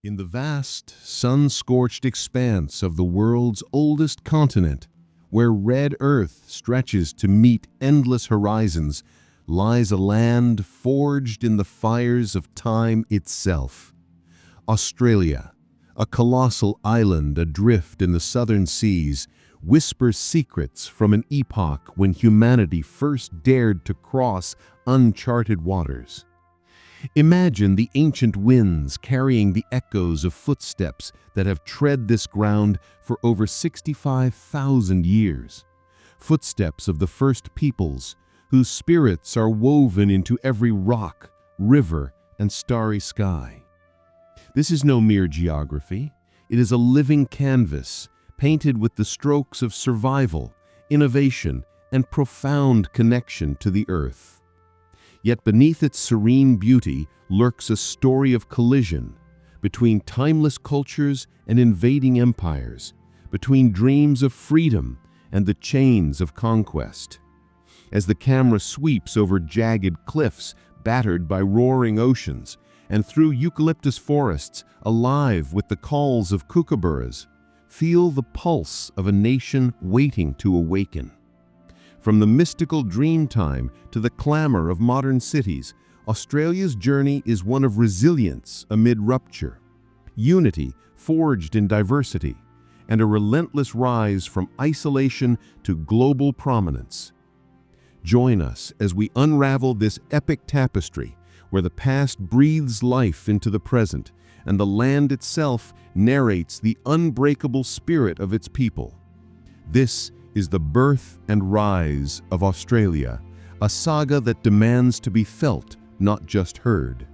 In the vast, sun-scorched expanse of the world's oldest continent, where red earth stretches to meet endless horizons, lies a land forged in the fires of time itself. Australia, a colossal island adrift in the southern seas, whispers secrets from an epoch when humanity first dared to cross uncharted waters. Imagine the ancient winds carrying the echoes of footsteps that have tread this ground for over 65,000 years. Footsteps of the first peoples, whose spirits are woven into every rock, river, and starry sky. This is no mere geography. It is a living canvas, painted with the strokes of survival, innovation, and profound connection to the earth. Yet beneath its serene beauty lurks a story of collision between timeless cultures and invading empires, between dreams of freedom and the chains of conquest. As the camera sweeps over jagged cliffs battered by roaring oceans and through eucalyptus forests alive with the calls of kookaburras, feel the pulse of a nation waiting to awaken. From the mystical dreamtime to the clamor of modern cities, Australia's journey is one of resilience amid rupture, unity forged in diversity, and a relentless rise from isolation to global prominence. Join us as we unravel this epic tapestry where the past breathes life into the present and the land itself narrates the unbreakable spirit of its people. This is the birth and rise of Australia, a saga that demands to be felt, not just heard.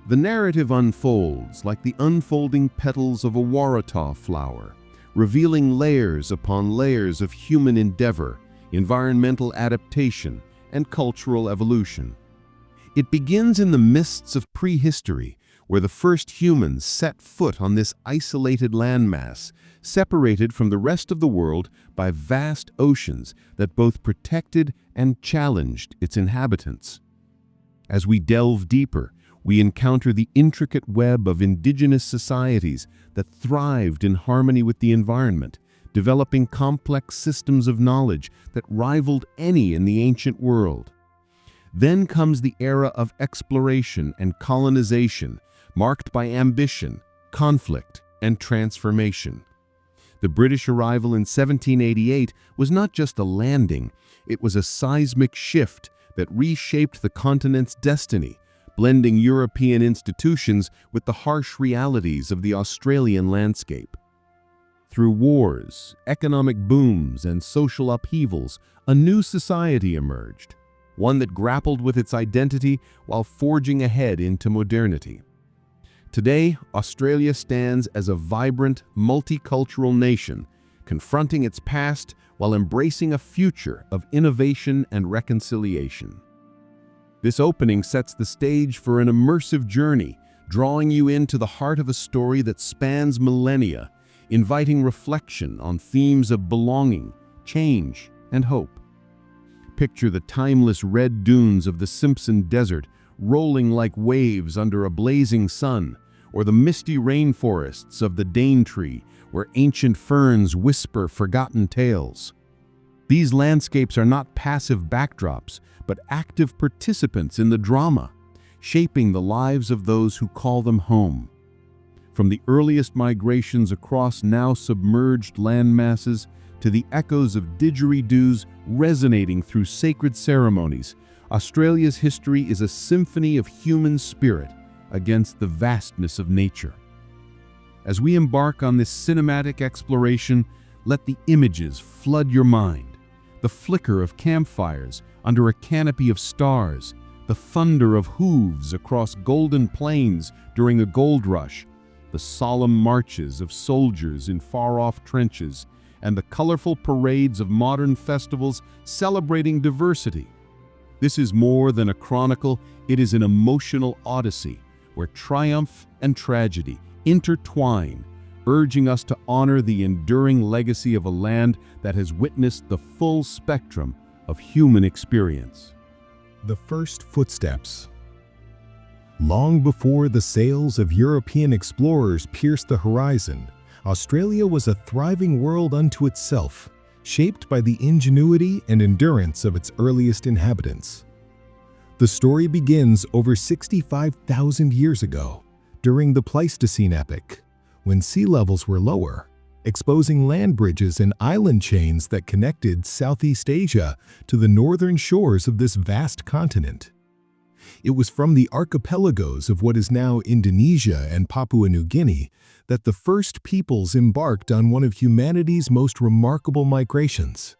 The narrative unfolds like the unfolding petals of a waratah flower, revealing layers upon layers of human endeavor, environmental adaptation, and cultural evolution. It begins in the mists of prehistory, where the first humans set foot on this isolated landmass, separated from the rest of the world by vast oceans that both protected and challenged its inhabitants. As we delve deeper, we encounter the intricate web of indigenous societies that thrived in harmony with the environment, developing complex systems of knowledge that rivaled any in the ancient world. Then comes the era of exploration and colonization, marked by ambition, conflict, and transformation. The British arrival in 1788 was not just a landing, it was a seismic shift that reshaped the continent's destiny, blending European institutions with the harsh realities of the Australian landscape. Through wars, economic booms, and social upheavals, a new society emerged, one that grappled with its identity while forging ahead into modernity. Today, Australia stands as a vibrant, multicultural nation, confronting its past while embracing a future of innovation and reconciliation. This opening sets the stage for an immersive journey, drawing you into the heart of a story that spans millennia, inviting reflection on themes of belonging, change, and hope. Picture the timeless red dunes of the Simpson Desert rolling like waves under a blazing sun, or the misty rainforests of the Daintree, where ancient ferns whisper forgotten tales. These landscapes are not passive backdrops, but active participants in the drama, shaping the lives of those who call them home. From the earliest migrations across now submerged landmasses to the echoes of didgeridoos resonating through sacred ceremonies, Australia's history is a symphony of human spirit against the vastness of nature. As we embark on this cinematic exploration, let the images flood your mind. The flicker of campfires under a canopy of stars, the thunder of hooves across golden plains during a gold rush, the solemn marches of soldiers in far-off trenches, and the colorful parades of modern festivals celebrating diversity. This is more than a chronicle, it is an emotional odyssey where triumph and tragedy intertwine, urging us to honor the enduring legacy of a land that has witnessed the full spectrum of human experience. The first footsteps. Long before the sails of European explorers pierced the horizon, Australia was a thriving world unto itself, shaped by the ingenuity and endurance of its earliest inhabitants. The story begins over 65,000 years ago, during the Pleistocene epoch, when sea levels were lower, exposing land bridges and island chains that connected Southeast Asia to the northern shores of this vast continent. It was from the archipelagos of what is now Indonesia and Papua New Guinea that the first peoples embarked on one of humanity's most remarkable migrations.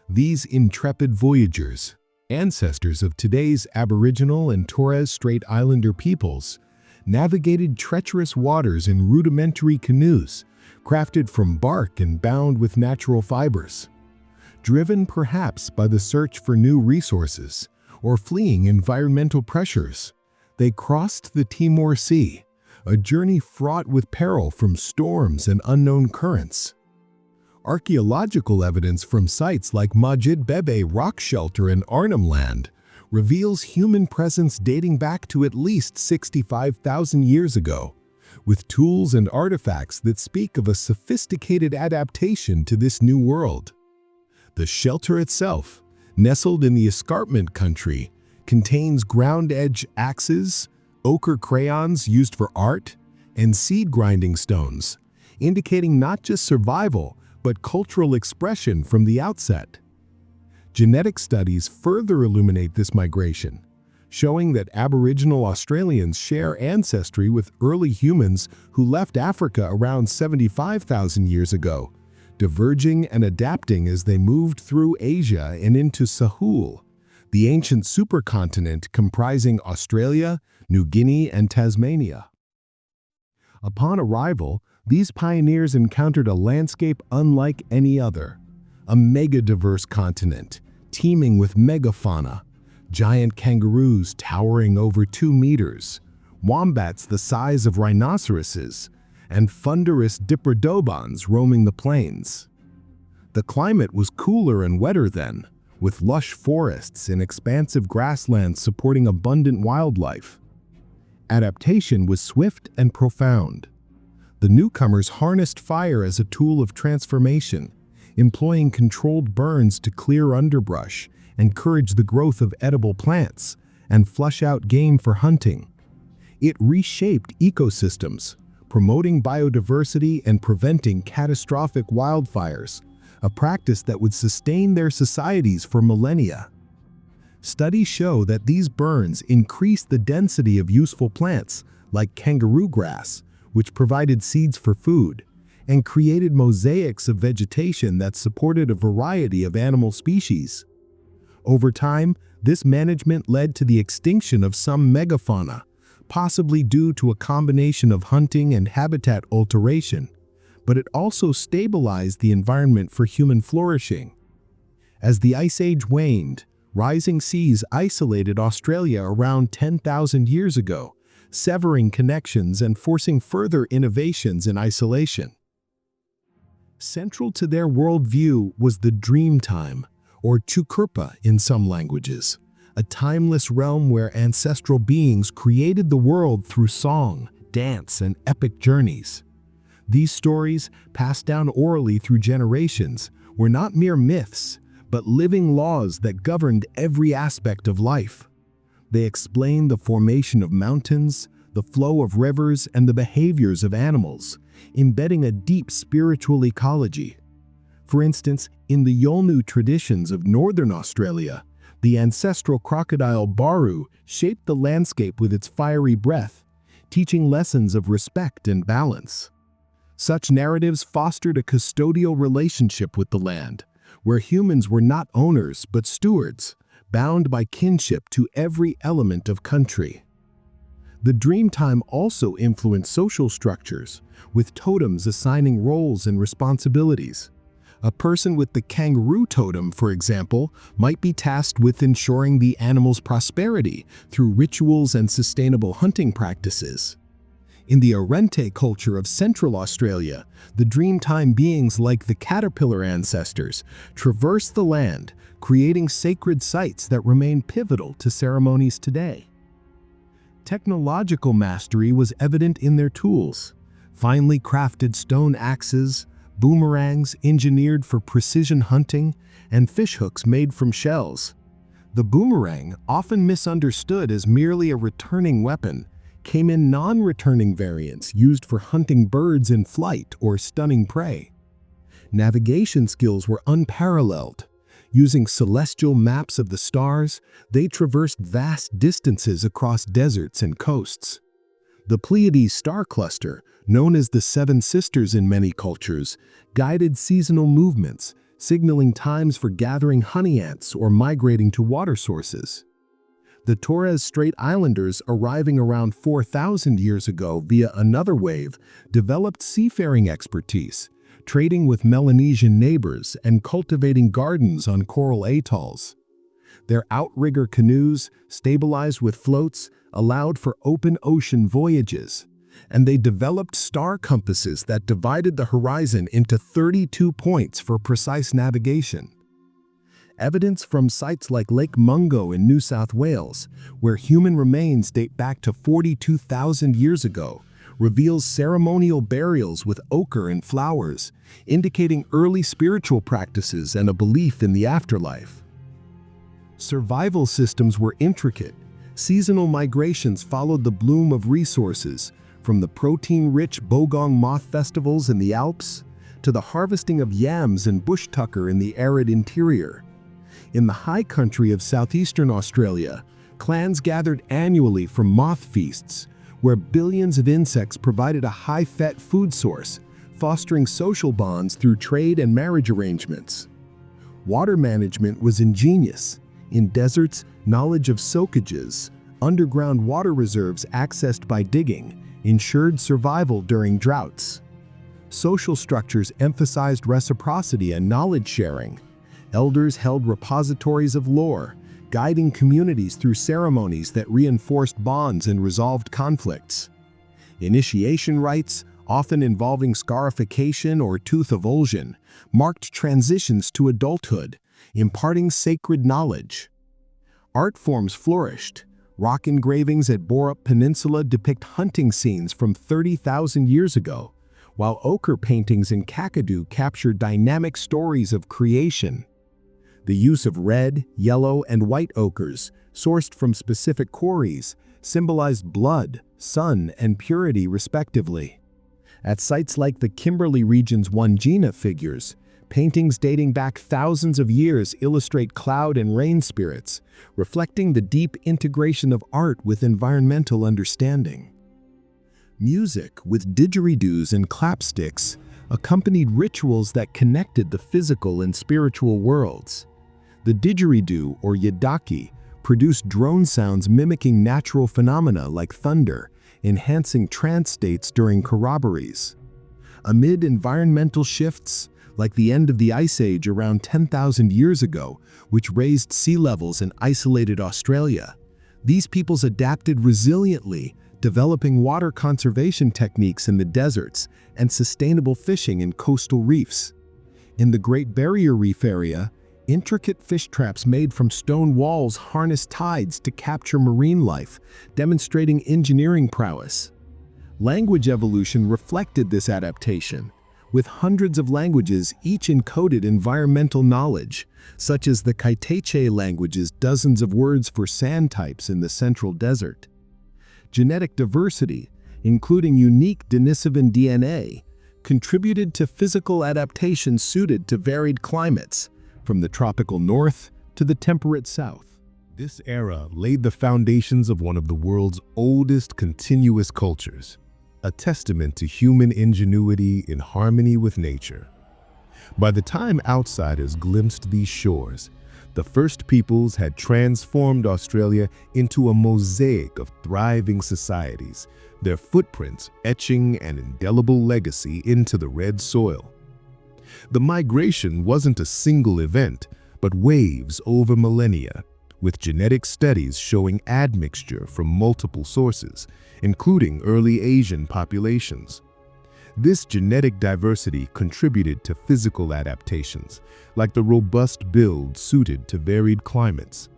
These intrepid voyagers, ancestors of today's Aboriginal and Torres Strait Islander peoples, navigated treacherous waters in rudimentary canoes, crafted from bark and bound with natural fibers. Driven perhaps by the search for new resources or fleeing environmental pressures, they crossed the Timor Sea, a journey fraught with peril from storms and unknown currents. Archaeological evidence from sites like Majid Bebe Rock Shelter in Arnhem Land reveals human presence dating back to at least 65,000 years ago, with tools and artifacts that speak of a sophisticated adaptation to this new world. The shelter itself, nestled in the escarpment country, contains ground-edge axes, ochre crayons used for art, and seed grinding stones, indicating not just survival but cultural expression from the outset. Genetic studies further illuminate this migration, showing that Aboriginal Australians share ancestry with early humans who left Africa around 75,000 years ago, diverging and adapting as they moved through Asia and into Sahul, the ancient supercontinent comprising Australia, New Guinea, and Tasmania. Upon arrival, these pioneers encountered a landscape unlike any other, a mega-diverse continent teeming with megafauna, giant kangaroos towering over 2 meters, wombats the size of rhinoceroses, and thunderous diprotodons roaming the plains. The climate was cooler and wetter then, with lush forests and expansive grasslands supporting abundant wildlife. Adaptation was swift and profound. The newcomers harnessed fire as a tool of transformation, employing controlled burns to clear underbrush, encourage the growth of edible plants, and flush out game for hunting. It reshaped ecosystems, promoting biodiversity and preventing catastrophic wildfires, a practice that would sustain their societies for millennia. Studies show that these burns increased the density of useful plants like kangaroo grass, which provided seeds for food, and created mosaics of vegetation that supported a variety of animal species. Over time, this management led to the extinction of some megafauna, possibly due to a combination of hunting and habitat alteration, but it also stabilized the environment for human flourishing. As the Ice Age waned, rising seas isolated Australia around 10,000 years ago, severing connections and forcing further innovations in isolation. Central to their worldview was the Dreamtime, or Chukurpa in some languages, a timeless realm where ancestral beings created the world through song, dance, and epic journeys. These stories, passed down orally through generations, were not mere myths, but living laws that governed every aspect of life. They explain the formation of mountains, the flow of rivers, and the behaviors of animals, embedding a deep spiritual ecology. For instance, in the Yolngu traditions of northern Australia, the ancestral crocodile Baru shaped the landscape with its fiery breath, teaching lessons of respect and balance. Such narratives fostered a custodial relationship with the land, where humans were not owners but stewards, bound by kinship to every element of country. The Dreamtime also influenced social structures, with totems assigning roles and responsibilities. A person with the kangaroo totem, for example, might be tasked with ensuring the animal's prosperity through rituals and sustainable hunting practices. In the Arrente culture of Central Australia, the Dreamtime beings like the caterpillar ancestors traverse the land, creating sacred sites that remain pivotal to ceremonies today. Technological mastery was evident in their tools. Finely crafted stone axes, boomerangs engineered for precision hunting, and fishhooks made from shells. The boomerang, often misunderstood as merely a returning weapon, came in non-returning variants used for hunting birds in flight or stunning prey. Navigation skills were unparalleled. Using celestial maps of the stars, they traversed vast distances across deserts and coasts. The Pleiades star cluster, known as the Seven Sisters in many cultures, guided seasonal movements, signaling times for gathering honey ants or migrating to water sources. The Torres Strait Islanders, arriving around 4,000 years ago via another wave, developed seafaring expertise, trading with Melanesian neighbors and cultivating gardens on coral atolls. Their outrigger canoes, stabilized with floats, allowed for open ocean voyages, and they developed star compasses that divided the horizon into 32 points for precise navigation. Evidence from sites like Lake Mungo in New South Wales, where human remains date back to 42,000 years ago, reveals ceremonial burials with ochre and flowers, indicating early spiritual practices and a belief in the afterlife. Survival systems were intricate. Seasonal migrations followed the bloom of resources, from the protein-rich bogong moth festivals in the Alps to the harvesting of yams and bush tucker in the arid interior. In the high country of southeastern Australia, clans gathered annually for moth feasts, where billions of insects provided a high-fat food source, fostering social bonds through trade and marriage arrangements. Water management was ingenious. In deserts, knowledge of soakages, underground water reserves accessed by digging, ensured survival during droughts. Social structures emphasized reciprocity and knowledge sharing. Elders held repositories of lore, guiding communities through ceremonies that reinforced bonds and resolved conflicts. Initiation rites, often involving scarification or tooth avulsion, marked transitions to adulthood, imparting sacred knowledge. Art forms flourished. Rock engravings at Borup Peninsula depict hunting scenes from 30,000 years ago, while ochre paintings in Kakadu capture dynamic stories of creation. The use of red, yellow, and white ochres, sourced from specific quarries, symbolized blood, sun, and purity respectively. At sites like the Kimberley region's Wangina figures, paintings dating back thousands of years illustrate cloud and rain spirits, reflecting the deep integration of art with environmental understanding. Music, with didgeridoos and clapsticks, accompanied rituals that connected the physical and spiritual worlds. The didgeridoo, or yidaki, produced drone sounds mimicking natural phenomena like thunder, enhancing trance states during corroborees. Amid environmental shifts, like the end of the Ice Age around 10,000 years ago, which raised sea levels and isolated Australia, these peoples adapted resiliently, developing water conservation techniques in the deserts and sustainable fishing in coastal reefs. In the Great Barrier Reef area, intricate fish traps made from stone walls harnessed tides to capture marine life, demonstrating engineering prowess. Language evolution reflected this adaptation, with hundreds of languages each encoded environmental knowledge, such as the Kaiteche language's dozens of words for sand types in the central desert. Genetic diversity, including unique Denisovan DNA, contributed to physical adaptations suited to varied climates, from the tropical north to the temperate south. This era laid the foundations of one of the world's oldest continuous cultures, a testament to human ingenuity in harmony with nature. By the time outsiders glimpsed these shores, the first peoples had transformed Australia into a mosaic of thriving societies, their footprints etching an indelible legacy into the red soil. The migration wasn't a single event, but waves over millennia, with genetic studies showing admixture from multiple sources, including early Asian populations. This genetic diversity contributed to physical adaptations, like the robust build suited to varied climates.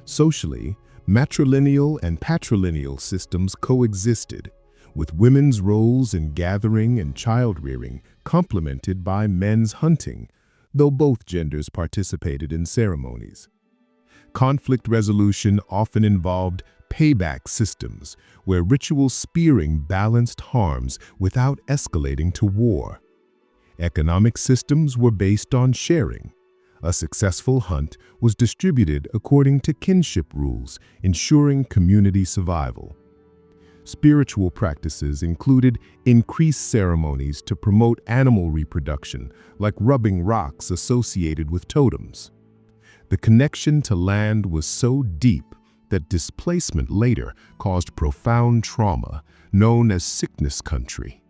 Socially, Matrilineal and patrilineal systems coexisted, with women's roles in gathering and child-rearing complemented by men's hunting, though both genders participated in ceremonies. Conflict resolution often involved payback systems, where ritual spearing balanced harms without escalating to war. Economic systems were based on sharing. A successful hunt was distributed according to kinship rules, ensuring community survival. Spiritual practices included increased ceremonies to promote animal reproduction, like rubbing rocks associated with totems. The connection to land was so deep that displacement later caused profound trauma, known as sickness country.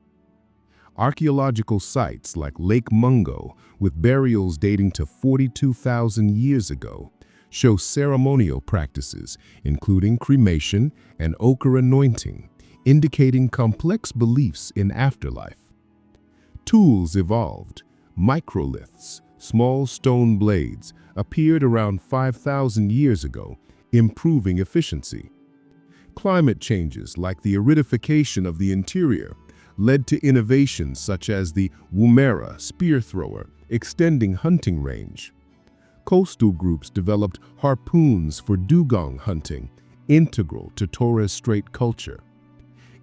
Archaeological sites like Lake Mungo, with burials dating to 42,000 years ago, show ceremonial practices, including cremation and ochre anointing, indicating complex beliefs in afterlife. Tools evolved. Microliths, small stone blades, appeared around 5,000 years ago, improving efficiency. Climate changes like the aridification of the interior led to innovations such as the Woomera spear thrower, extending hunting range. Coastal groups developed harpoons for dugong hunting, integral to Torres Strait culture.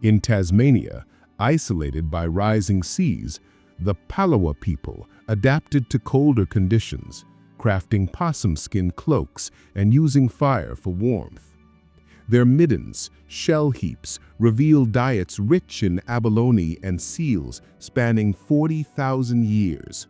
In Tasmania, isolated by rising seas, the Palawa people adapted to colder conditions, crafting possum skin cloaks and using fire for warmth. Their middens, shell heaps, reveal diets rich in abalone and seals spanning 40,000 years.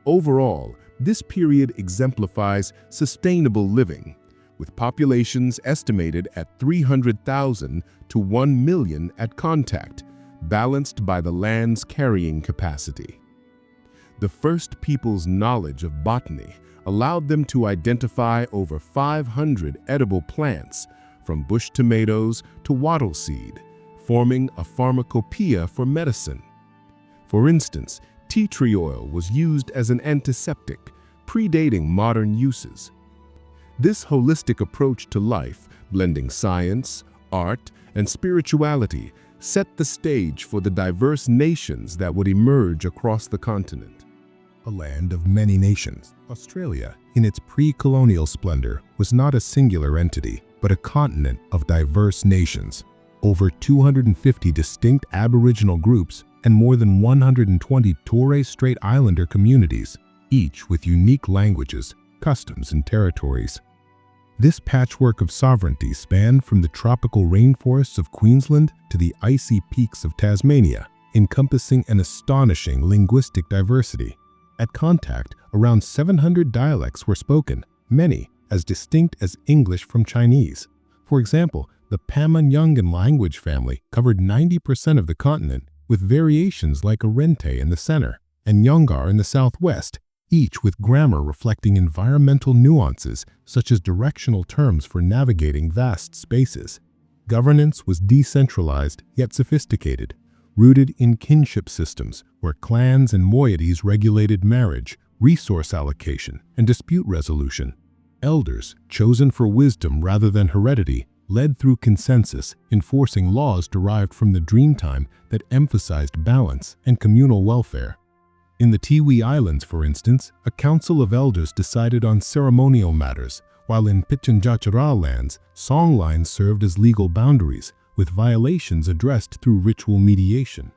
Overall, this period exemplifies sustainable living, with populations estimated at 300,000 to 1 million at contact, balanced by the land's carrying capacity. The first people's knowledge of botany allowed them to identify over 500 edible plants, from bush tomatoes to wattle seed, forming a pharmacopoeia for medicine. For instance, tea tree oil was used as an antiseptic, predating modern uses. This holistic approach to life, blending science, art, and spirituality, set the stage for the diverse nations that would emerge across the continent. A land of many nations, Australia, in its pre-colonial splendor, was not a singular entity, but a continent of diverse nations. Over 250 distinct Aboriginal groups and more than 120 Torres Strait Islander communities, each with unique languages, customs, and territories. This patchwork of sovereignty spanned from the tropical rainforests of Queensland to the icy peaks of Tasmania, encompassing an astonishing linguistic diversity. At contact, around 700 dialects were spoken, many as distinct as English from Chinese. For example, the Pama-Nyungan language family covered 90% of the continent, with variations like Arente in the center and Nyungar in the southwest, each with grammar reflecting environmental nuances such as directional terms for navigating vast spaces. Governance was decentralized yet sophisticated, rooted in kinship systems where clans and moieties regulated marriage, resource allocation, and dispute resolution. Elders, chosen for wisdom rather than heredity, led through consensus, enforcing laws derived from the Dreamtime that emphasized balance and communal welfare. In the Tiwi Islands, for instance, a council of elders decided on ceremonial matters, while in Pitjantjatjara lands, songlines served as legal boundaries, with violations addressed through ritual mediation.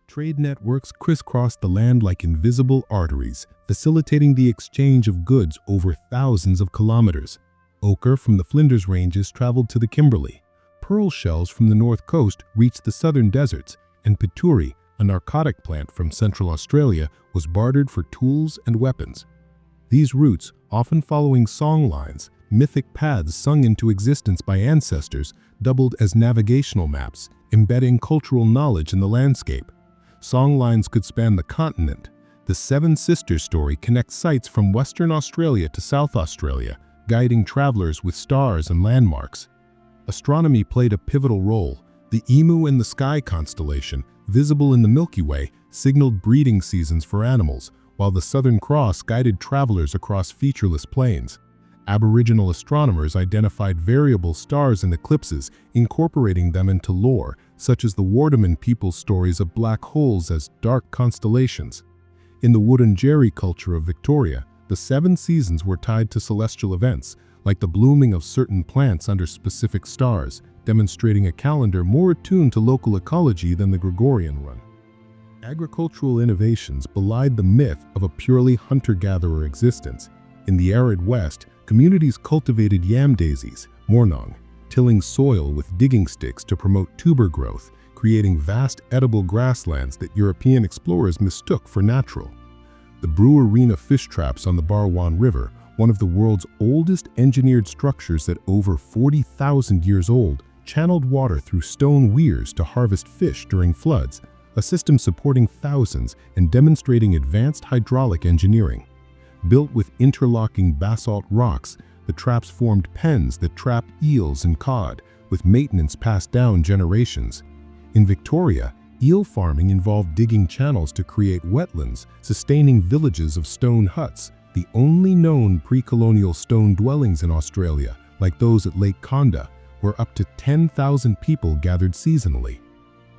Trade networks crisscrossed the land like invisible arteries, facilitating the exchange of goods over thousands of kilometers. Ochre from the Flinders Ranges traveled to the Kimberley. Pearl shells from the north coast reached the southern deserts, and pituri, a narcotic plant from Central Australia, was bartered for tools and weapons. These routes, often following songlines, mythic paths sung into existence by ancestors, doubled as navigational maps, embedding cultural knowledge in the landscape. Songlines could span the continent. The Seven Sisters story connects sites from Western Australia to South Australia, guiding travelers with stars and landmarks. Astronomy played a pivotal role. The Emu in the Sky constellation, visible in the Milky Way, signaled breeding seasons for animals, while the Southern Cross guided travelers across featureless plains. Aboriginal astronomers identified variable stars and eclipses, incorporating them into lore, such as the Wardaman people's stories of black holes as dark constellations. In the Wurundjeri culture of Victoria, the 7 seasons were tied to celestial events, like the blooming of certain plants under specific stars, demonstrating a calendar more attuned to local ecology than the Gregorian one. Agricultural innovations belied the myth of a purely hunter-gatherer existence. In the arid West, communities cultivated yam daisies, mornong, tilling soil with digging sticks to promote tuber growth, creating vast edible grasslands that European explorers mistook for natural. The Brewerina fish traps on the Barwon River, one of the world's oldest engineered structures at over 40,000 years old, channeled water through stone weirs to harvest fish during floods, a system supporting thousands and demonstrating advanced hydraulic engineering. Built with interlocking basalt rocks, the traps formed pens that trapped eels and cod, with maintenance passed down generations. In Victoria, eel farming involved digging channels to create wetlands, sustaining villages of stone huts, the only known pre-colonial stone dwellings in Australia, like those at Lake Condah, where up to 10,000 people gathered seasonally.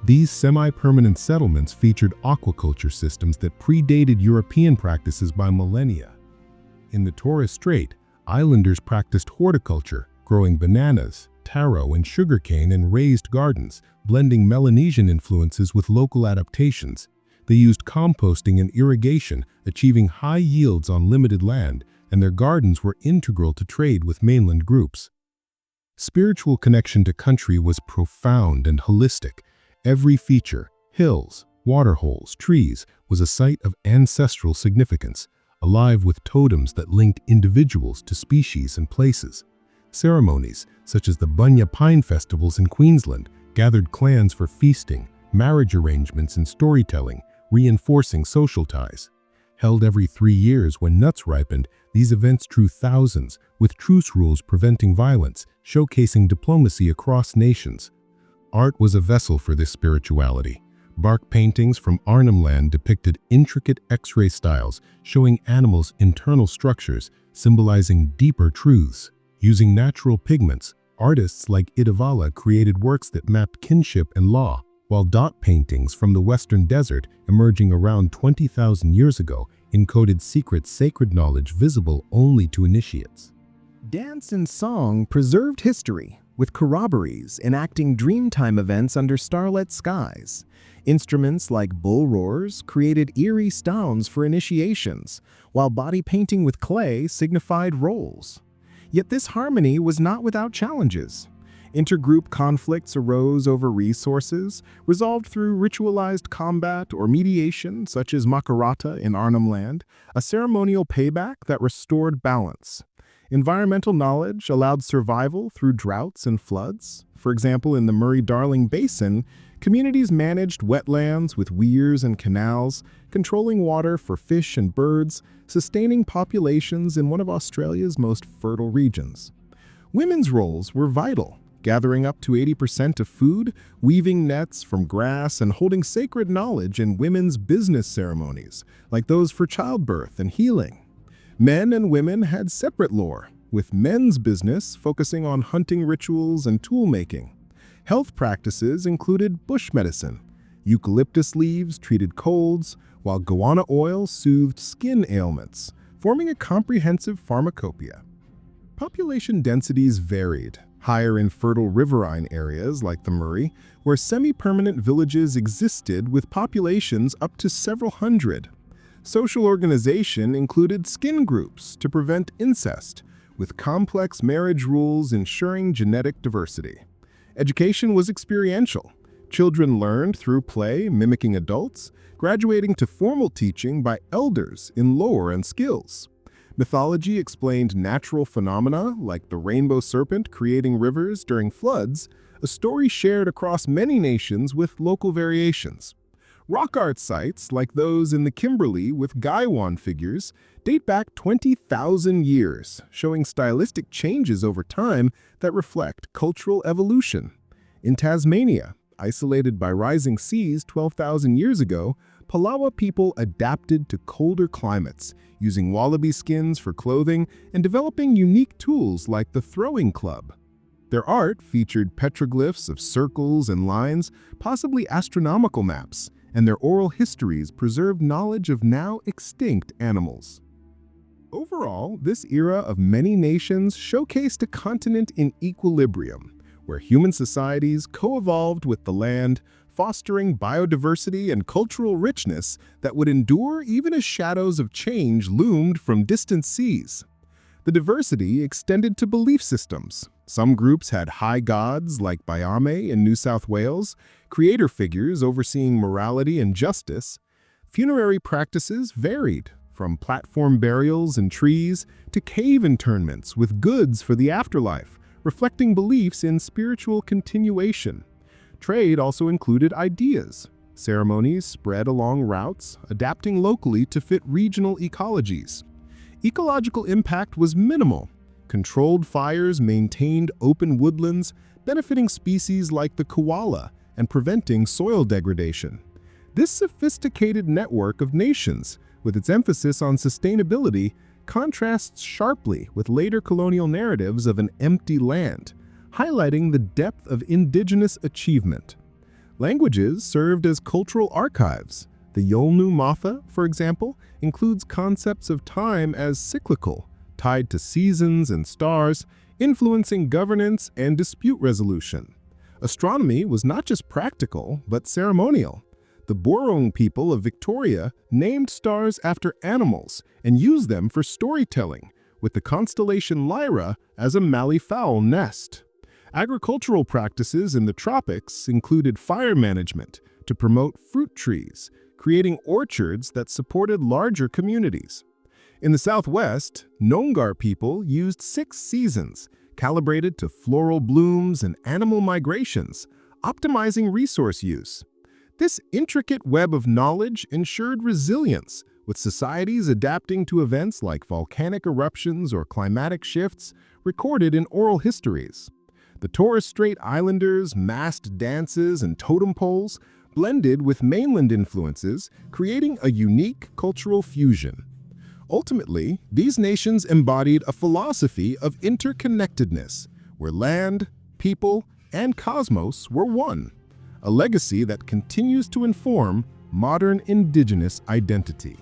These semi-permanent settlements featured aquaculture systems that predated European practices by millennia. In the Torres Strait, islanders practiced horticulture, growing bananas, taro, and sugarcane in raised gardens, blending Melanesian influences with local adaptations. They used composting and irrigation, achieving high yields on limited land, and their gardens were integral to trade with mainland groups. Spiritual connection to country was profound and holistic. Every feature, hills, waterholes, trees, was a site of ancestral significance, alive with totems that linked individuals to species and places. Ceremonies, such as the Bunya Pine festivals in Queensland, gathered clans for feasting, marriage arrangements, and storytelling, reinforcing social ties. Held every 3 years when nuts ripened, these events drew thousands, with truce rules preventing violence, showcasing diplomacy across nations. Art was a vessel for this spirituality. Bark paintings from Arnhem Land depicted intricate X-ray styles, showing animals' internal structures, symbolizing deeper truths. Using natural pigments, artists like Idavala created works that mapped kinship and law, while dot paintings from the Western Desert, emerging around 20,000 years ago, encoded secret sacred knowledge visible only to initiates. Dance and song preserved history, with corroborees enacting dreamtime events under starlit skies. Instruments like bull roars created eerie sounds for initiations, while body painting with clay signified roles. Yet this harmony was not without challenges. Intergroup conflicts arose over resources, resolved through ritualized combat or mediation, such as Makarata in Arnhem Land, a ceremonial payback that restored balance. Environmental knowledge allowed survival through droughts and floods. For example, in the Murray-Darling Basin, communities managed wetlands with weirs and canals, controlling water for fish and birds, sustaining populations in one of Australia's most fertile regions. Women's roles were vital, gathering up to 80% of food, weaving nets from grass, and holding sacred knowledge in women's business ceremonies, like those for childbirth and healing. Men and women had separate lore, with men's business focusing on hunting rituals and tool-making. Health practices included bush medicine. Eucalyptus leaves treated colds, while guarana oil soothed skin ailments, forming a comprehensive pharmacopoeia. Population densities varied, higher in fertile riverine areas like the Murray, where semi-permanent villages existed with populations up to several hundred. Social organization included skin groups to prevent incest, with complex marriage rules ensuring genetic diversity. Education was experiential. Children learned through play, mimicking adults, graduating to formal teaching by elders in lore and skills. Mythology explained natural phenomena like the rainbow serpent creating rivers during floods, a story shared across many nations with local variations. Rock art sites, like those in the Kimberley with Gaiwan figures, date back 20,000 years, showing stylistic changes over time that reflect cultural evolution. In Tasmania, Isolated by rising seas 12,000 years ago, Palawa people adapted to colder climates, using wallaby skins for clothing and developing unique tools like the throwing club. Their art featured petroglyphs of circles and lines, possibly astronomical maps, and their oral histories preserved knowledge of now extinct animals. Overall, this era of many nations showcased a continent in equilibrium, where human societies co-evolved with the land, fostering biodiversity and cultural richness that would endure even as shadows of change loomed from distant seas. The diversity extended to belief systems. Some groups had high gods like Bayame in New South Wales, creator figures overseeing morality and justice. Funerary practices varied, from platform burials in trees to cave internments with goods for the afterlife, reflecting beliefs in spiritual continuation. Trade also included ideas. Ceremonies spread along routes, adapting locally to fit regional ecologies. Ecological impact was minimal. Controlled fires maintained open woodlands, benefiting species like the koala and preventing soil degradation. This sophisticated network of nations, with its emphasis on sustainability, contrasts sharply with later colonial narratives of an empty land, highlighting the depth of indigenous achievement. Languages served as cultural archives. The Yolnu Matha, for example, includes concepts of time as cyclical, tied to seasons and stars, influencing governance and dispute resolution. Astronomy was not just practical, but ceremonial. The Borong people of Victoria named stars after animals and used them for storytelling, with the constellation Lyra as a malleefowl nest. Agricultural practices in the tropics included fire management to promote fruit trees, creating orchards that supported larger communities. In the southwest, Noongar people used 6 seasons, calibrated to floral blooms and animal migrations, optimizing resource use. This intricate web of knowledge ensured resilience, with societies adapting to events like volcanic eruptions or climatic shifts recorded in oral histories. The Torres Strait Islanders' masked dances and totem poles blended with mainland influences, creating a unique cultural fusion. Ultimately, these nations embodied a philosophy of interconnectedness, where land, people, and cosmos were one, a legacy that continues to inform modern indigenous identity.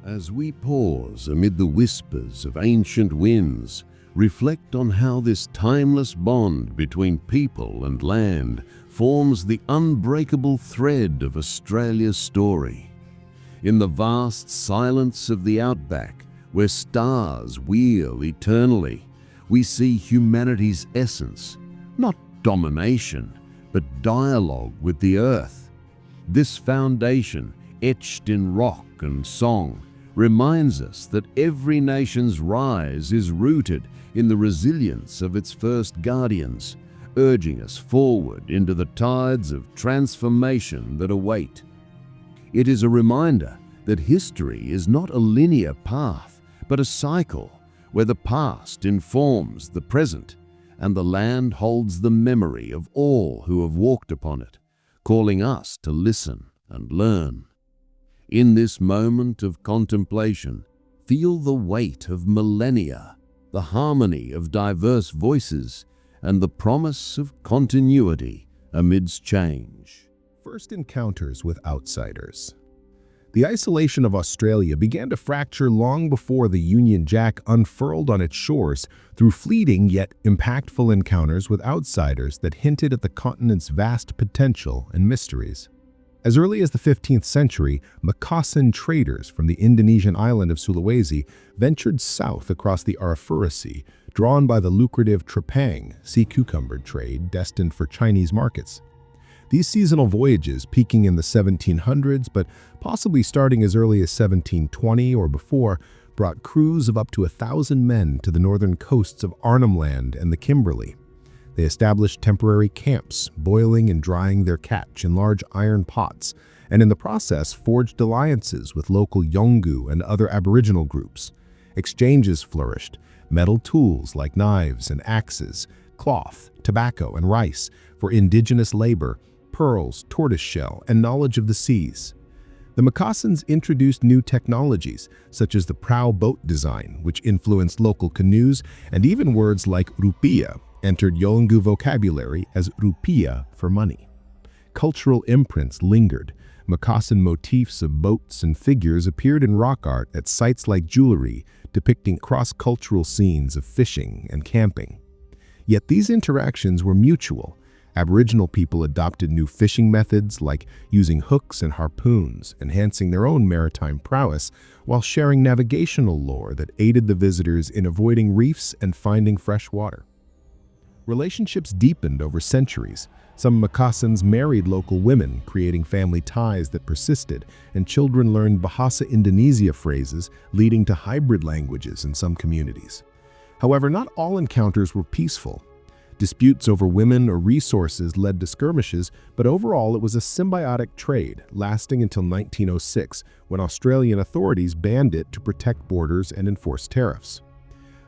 As we pause amid the whispers of ancient winds, reflect on how this timeless bond between people and land forms the unbreakable thread of Australia's story. In the vast silence of the outback, where stars wheel eternally, we see humanity's essence, not domination, but dialogue with the earth. This foundation, etched in rock and song, reminds us that every nation's rise is rooted in the resilience of its first guardians, urging us forward into the tides of transformation that await. It is a reminder that history is not a linear path, but a cycle where the past informs the present and the land holds the memory of all who have walked upon it, calling us to listen and learn. In this moment of contemplation, feel the weight of millennia, the harmony of diverse voices, and the promise of continuity amidst change. First encounters with outsiders. The isolation of Australia began to fracture long before the Union Jack unfurled on its shores through fleeting yet impactful encounters with outsiders that hinted at the continent's vast potential and mysteries. As early as the 15th century, Makasan traders from the Indonesian island of Sulawesi ventured south across the Arafura Sea, drawn by the lucrative trepang, sea cucumber trade destined for Chinese markets. These seasonal voyages, peaking in the 1700s but possibly starting as early as 1720 or before, brought crews of up to 1,000 men to the northern coasts of Arnhem Land and the Kimberley. They established temporary camps, boiling and drying their catch in large iron pots, and in the process forged alliances with local Yolngu and other Aboriginal groups. Exchanges flourished. Metal tools like knives and axes, cloth, tobacco, and rice for indigenous labor pearls, tortoiseshell, and knowledge of the seas. The Mocassins introduced new technologies, such as the prow boat design, which influenced local canoes, and even words like rupiah entered Yolngu vocabulary as rupiah for money. Cultural imprints lingered. Mocassin motifs of boats and figures appeared in rock art at sites like jewelry, depicting cross-cultural scenes of fishing and camping. Yet these interactions were mutual. Aboriginal people adopted new fishing methods like using hooks and harpoons, enhancing their own maritime prowess, while sharing navigational lore that aided the visitors in avoiding reefs and finding fresh water. Relationships deepened over centuries. Some Mocassins married local women, creating family ties that persisted, and children learned Bahasa Indonesia phrases, leading to hybrid languages in some communities. However, not all encounters were peaceful. Disputes over women or resources led to skirmishes, but overall it was a symbiotic trade, lasting until 1906, when Australian authorities banned it to protect borders and enforce tariffs.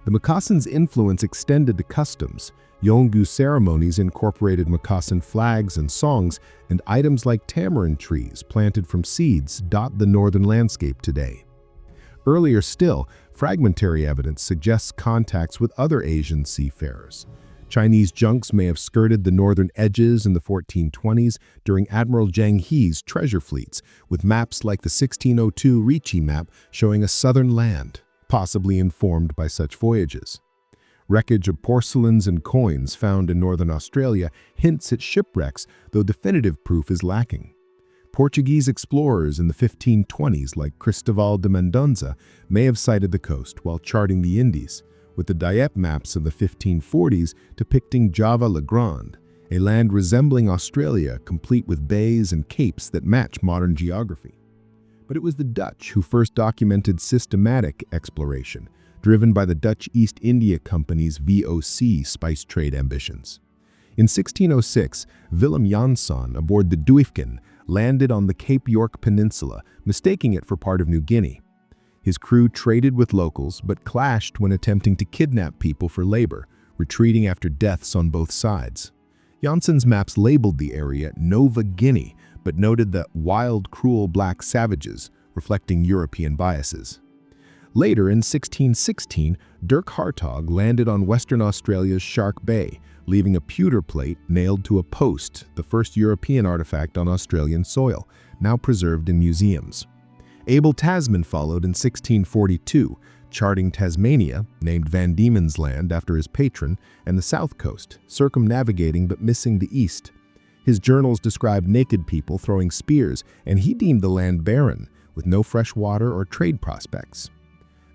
The Mocassins' influence extended to customs. Yolngu ceremonies incorporated Mocassin flags and songs, and items like tamarind trees planted from seeds dot the northern landscape today. Earlier still, fragmentary evidence suggests contacts with other Asian seafarers. Chinese junks may have skirted the northern edges in the 1420s during Admiral Zheng He's treasure fleets, with maps like the 1602 Ricci map showing a southern land, possibly informed by such voyages. Wreckage of porcelains and coins found in northern Australia hints at shipwrecks, though definitive proof is lacking. Portuguese explorers in the 1520s, like Cristóbal de Mendonça, may have sighted the coast while charting the Indies, with the Dieppe maps of the 1540s depicting Java le Grand, a land resembling Australia, complete with bays and capes that match modern geography. But it was the Dutch who first documented systematic exploration, driven by the Dutch East India Company's VOC spice trade ambitions. In 1606, Willem Jansson aboard the Duifken landed on the Cape York Peninsula, mistaking it for part of New Guinea. His crew traded with locals, but clashed when attempting to kidnap people for labor, retreating after deaths on both sides. Jansson's maps labeled the area Nova Guinea, but noted the wild, cruel black savages, reflecting European biases. Later, in 1616, Dirk Hartog landed on Western Australia's Shark Bay, leaving a pewter plate nailed to a post, the first European artifact on Australian soil, now preserved in museums. Abel Tasman followed in 1642, charting Tasmania, named Van Diemen's Land after his patron, and the south coast, circumnavigating but missing the east. His journals described naked people throwing spears, and he deemed the land barren, with no fresh water or trade prospects.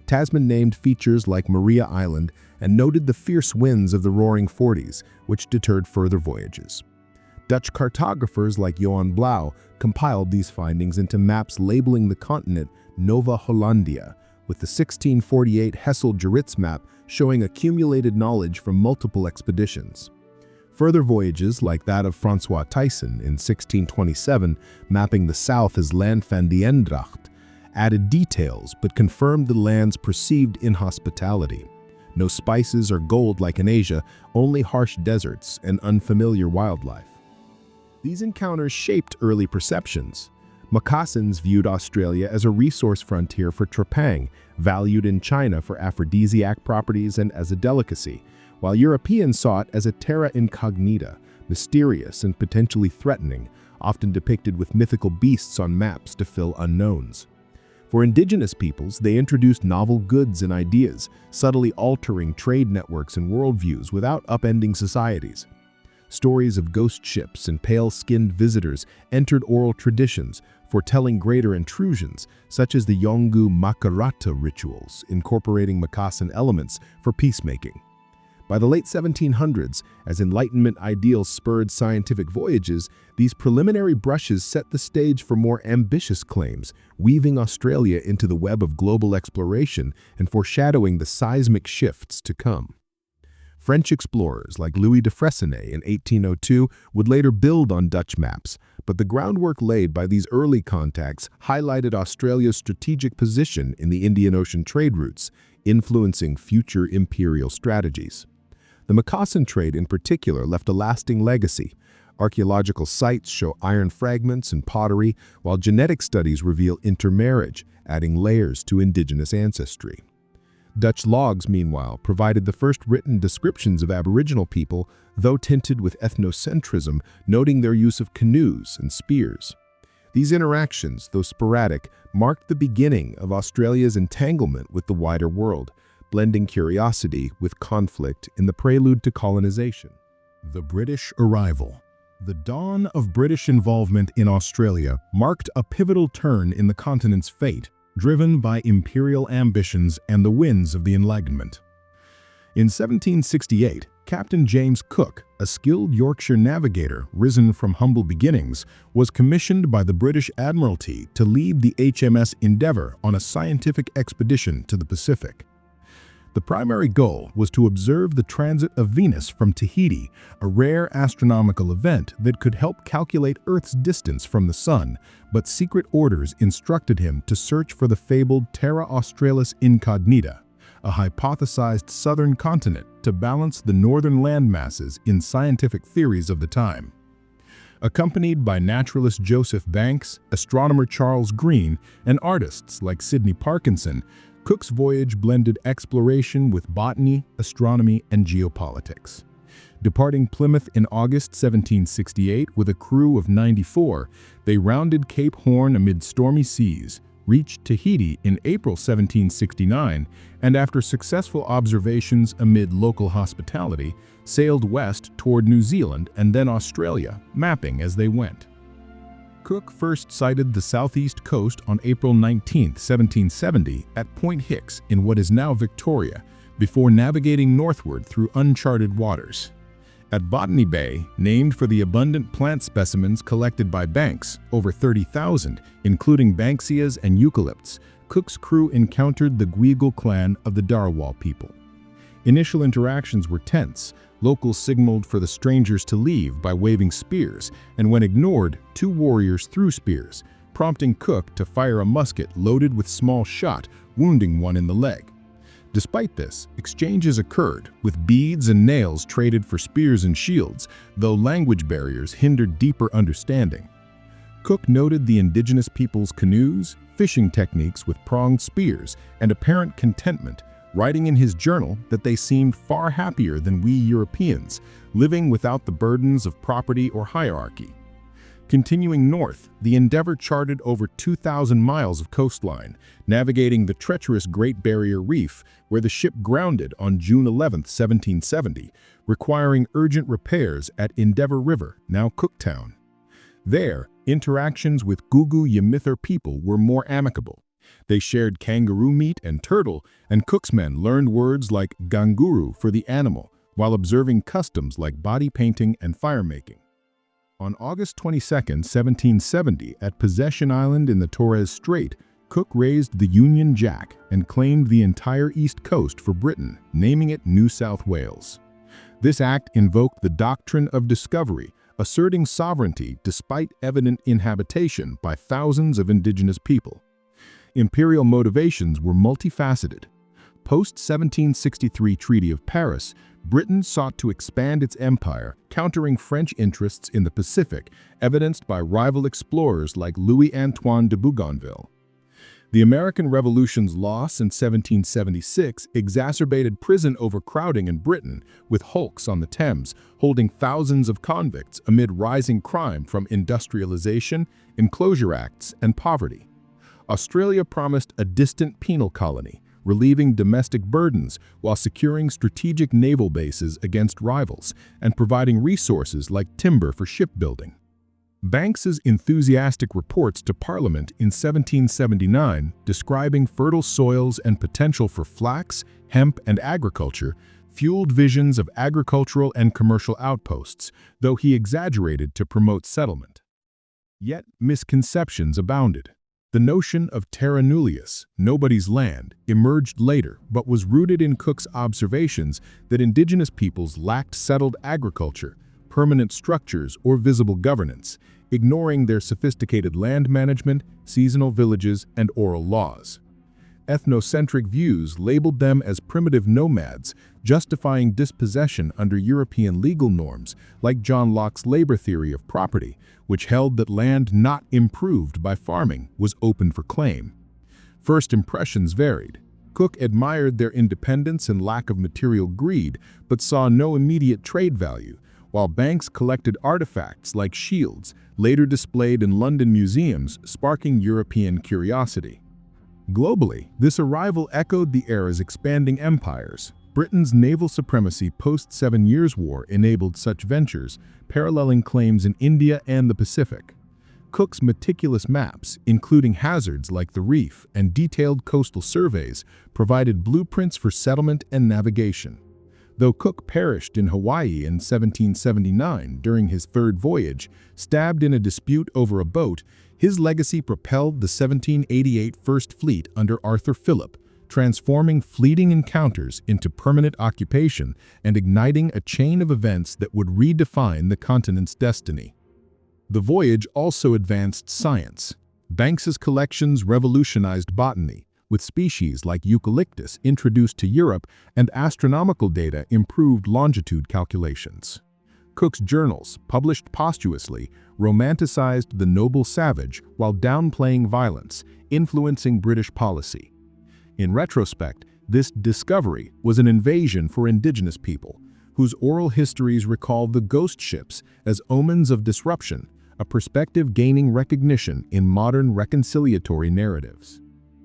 Tasman named features like Maria Island and noted the fierce winds of the Roaring Forties, which deterred further voyages. Dutch cartographers like Johan Blauw compiled these findings into maps labeling the continent Nova Hollandia, with the 1648 Hessel-Gerritz map showing accumulated knowledge from multiple expeditions. Further voyages, like that of Francois Thyssen in 1627, mapping the south as Land van die Eendracht, added details but confirmed the land's perceived inhospitality. No spices or gold like in Asia, only harsh deserts and unfamiliar wildlife. These encounters shaped early perceptions. Mocassins viewed Australia as a resource frontier for trepang, valued in China for aphrodisiac properties and as a delicacy, while Europeans saw it as a terra incognita, mysterious and potentially threatening, often depicted with mythical beasts on maps to fill unknowns. For indigenous peoples, they introduced novel goods and ideas, subtly altering trade networks and worldviews without upending societies. Stories of ghost ships and pale-skinned visitors entered oral traditions, foretelling greater intrusions, such as the Yolngu Makarata rituals, incorporating Mocassin elements for peacemaking. By the late 1700s, as Enlightenment ideals spurred scientific voyages, these preliminary brushes set the stage for more ambitious claims, weaving Australia into the web of global exploration and foreshadowing the seismic shifts to come. French explorers like Louis de Freycinet in 1802 would later build on Dutch maps, but the groundwork laid by these early contacts highlighted Australia's strategic position in the Indian Ocean trade routes, influencing future imperial strategies. The Mocassin trade in particular left a lasting legacy. Archaeological sites show iron fragments and pottery, while genetic studies reveal intermarriage, adding layers to indigenous ancestry. Dutch logs, meanwhile, provided the first written descriptions of Aboriginal people, though tinted with ethnocentrism, noting their use of canoes and spears. These interactions, though sporadic, marked the beginning of Australia's entanglement with the wider world, blending curiosity with conflict in the prelude to colonization. The British arrival. The dawn of British involvement in Australia marked a pivotal turn in the continent's fate, driven by imperial ambitions and the winds of the Enlightenment. In 1768, Captain James Cook, a skilled Yorkshire navigator risen from humble beginnings, was commissioned by the British Admiralty to lead the HMS Endeavour on a scientific expedition to the Pacific. The primary goal was to observe the transit of Venus from Tahiti, a rare astronomical event that could help calculate Earth's distance from the Sun, but secret orders instructed him to search for the fabled Terra Australis Incognita, a hypothesized southern continent to balance the northern landmasses in scientific theories of the time. Accompanied by naturalist Joseph Banks, astronomer Charles Green, and artists like Sidney Parkinson, Cook's voyage blended exploration with botany, astronomy, and geopolitics. Departing Plymouth in August 1768 with a crew of 94, they rounded Cape Horn amid stormy seas, reached Tahiti in April 1769, and after successful observations amid local hospitality, sailed west toward New Zealand and then Australia, mapping as they went. Cook first sighted the southeast coast on April 19, 1770, at Point Hicks in what is now Victoria, before navigating northward through uncharted waters. At Botany Bay, named for the abundant plant specimens collected by Banks, over 30,000, including Banksias and eucalypts, Cook's crew encountered the Guigal clan of the Darawal people. Initial interactions were tense. Locals signaled for the strangers to leave by waving spears, and when ignored, two warriors threw spears, prompting Cook to fire a musket loaded with small shot, wounding one in the leg. Despite this, exchanges occurred, with beads and nails traded for spears and shields, though language barriers hindered deeper understanding. Cook noted the indigenous people's canoes, fishing techniques with pronged spears, and apparent contentment, writing in his journal that they seemed far happier than we Europeans, living without the burdens of property or hierarchy. Continuing north, the Endeavour charted over 2,000 miles of coastline, navigating the treacherous Great Barrier Reef, where the ship grounded on June 11, 1770, requiring urgent repairs at Endeavour River, now Cooktown. There, interactions with Gugu Yamithir people were more amicable. They shared kangaroo meat and turtle, and Cook's men learned words like ganguru for the animal, while observing customs like body painting and fire-making. On August 22, 1770, at Possession Island in the Torres Strait, Cook raised the Union Jack and claimed the entire east coast for Britain, naming it New South Wales. This act invoked the doctrine of discovery, asserting sovereignty despite evident inhabitation by thousands of indigenous people. Imperial motivations were multifaceted. Post-1763 Treaty of Paris, Britain sought to expand its empire, countering French interests in the Pacific, evidenced by rival explorers like Louis-Antoine de Bougainville. The American Revolution's loss in 1776 exacerbated prison overcrowding in Britain, with hulks on the Thames holding thousands of convicts amid rising crime from industrialization, enclosure acts, and poverty. Australia promised a distant penal colony, relieving domestic burdens while securing strategic naval bases against rivals and providing resources like timber for shipbuilding. Banks's enthusiastic reports to Parliament in 1779, describing fertile soils and potential for flax, hemp, and agriculture, fueled visions of agricultural and commercial outposts, though he exaggerated to promote settlement. Yet misconceptions abounded. The notion of terra nullius, nobody's land, emerged later but was rooted in Cook's observations that indigenous peoples lacked settled agriculture, permanent structures, or visible governance, ignoring their sophisticated land management, seasonal villages, and oral laws. ethnocentric views labeled them as primitive nomads, justifying dispossession under European legal norms, like John Locke's labor theory of property, which held that land not improved by farming was open for claim. First impressions varied. Cook admired their independence and lack of material greed, but saw no immediate trade value, while Banks collected artifacts like shields, later displayed in London museums, sparking European curiosity. Globally, this arrival echoed the era's expanding empires. Britain's naval supremacy post-Seven Years' War enabled such ventures, paralleling claims in India and the Pacific. Cook's meticulous maps, including hazards like the reef and detailed coastal surveys, provided blueprints for settlement and navigation. Though Cook perished in Hawaii in 1779 during his third voyage, stabbed in a dispute over a boat, his legacy propelled the 1788 First Fleet under Arthur Phillip, transforming fleeting encounters into permanent occupation and igniting a chain of events that would redefine the continent's destiny. The voyage also advanced science. Banks's collections revolutionized botany, with species like eucalyptus introduced to Europe, and astronomical data improved longitude calculations. Cook's journals, published posthumously, romanticized the noble savage while downplaying violence, influencing British policy. In retrospect, this discovery was an invasion for indigenous people, whose oral histories recall the ghost ships as omens of disruption, a perspective gaining recognition in modern reconciliatory narratives.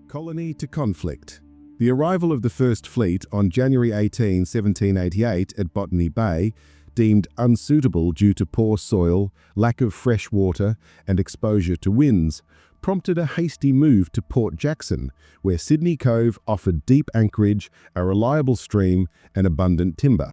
Colony to conflict. The arrival of the First Fleet on January 18, 1788 at Botany Bay, deemed unsuitable due to poor soil, lack of fresh water, and exposure to winds, prompted a hasty move to Port Jackson, where Sydney Cove offered deep anchorage, a reliable stream, and abundant timber.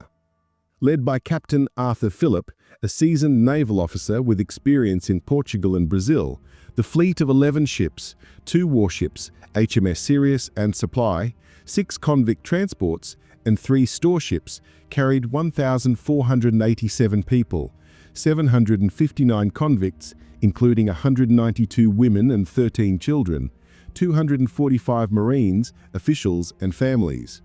Led by Captain Arthur Phillip, a seasoned naval officer with experience in Portugal and Brazil, the fleet of 11 ships, 2 warships, HMS Sirius and Supply, 6 convict transports, and 3 storeships carried 1,487 people, 759 convicts, including 192 women and 13 children, 245 Marines, officials, and families.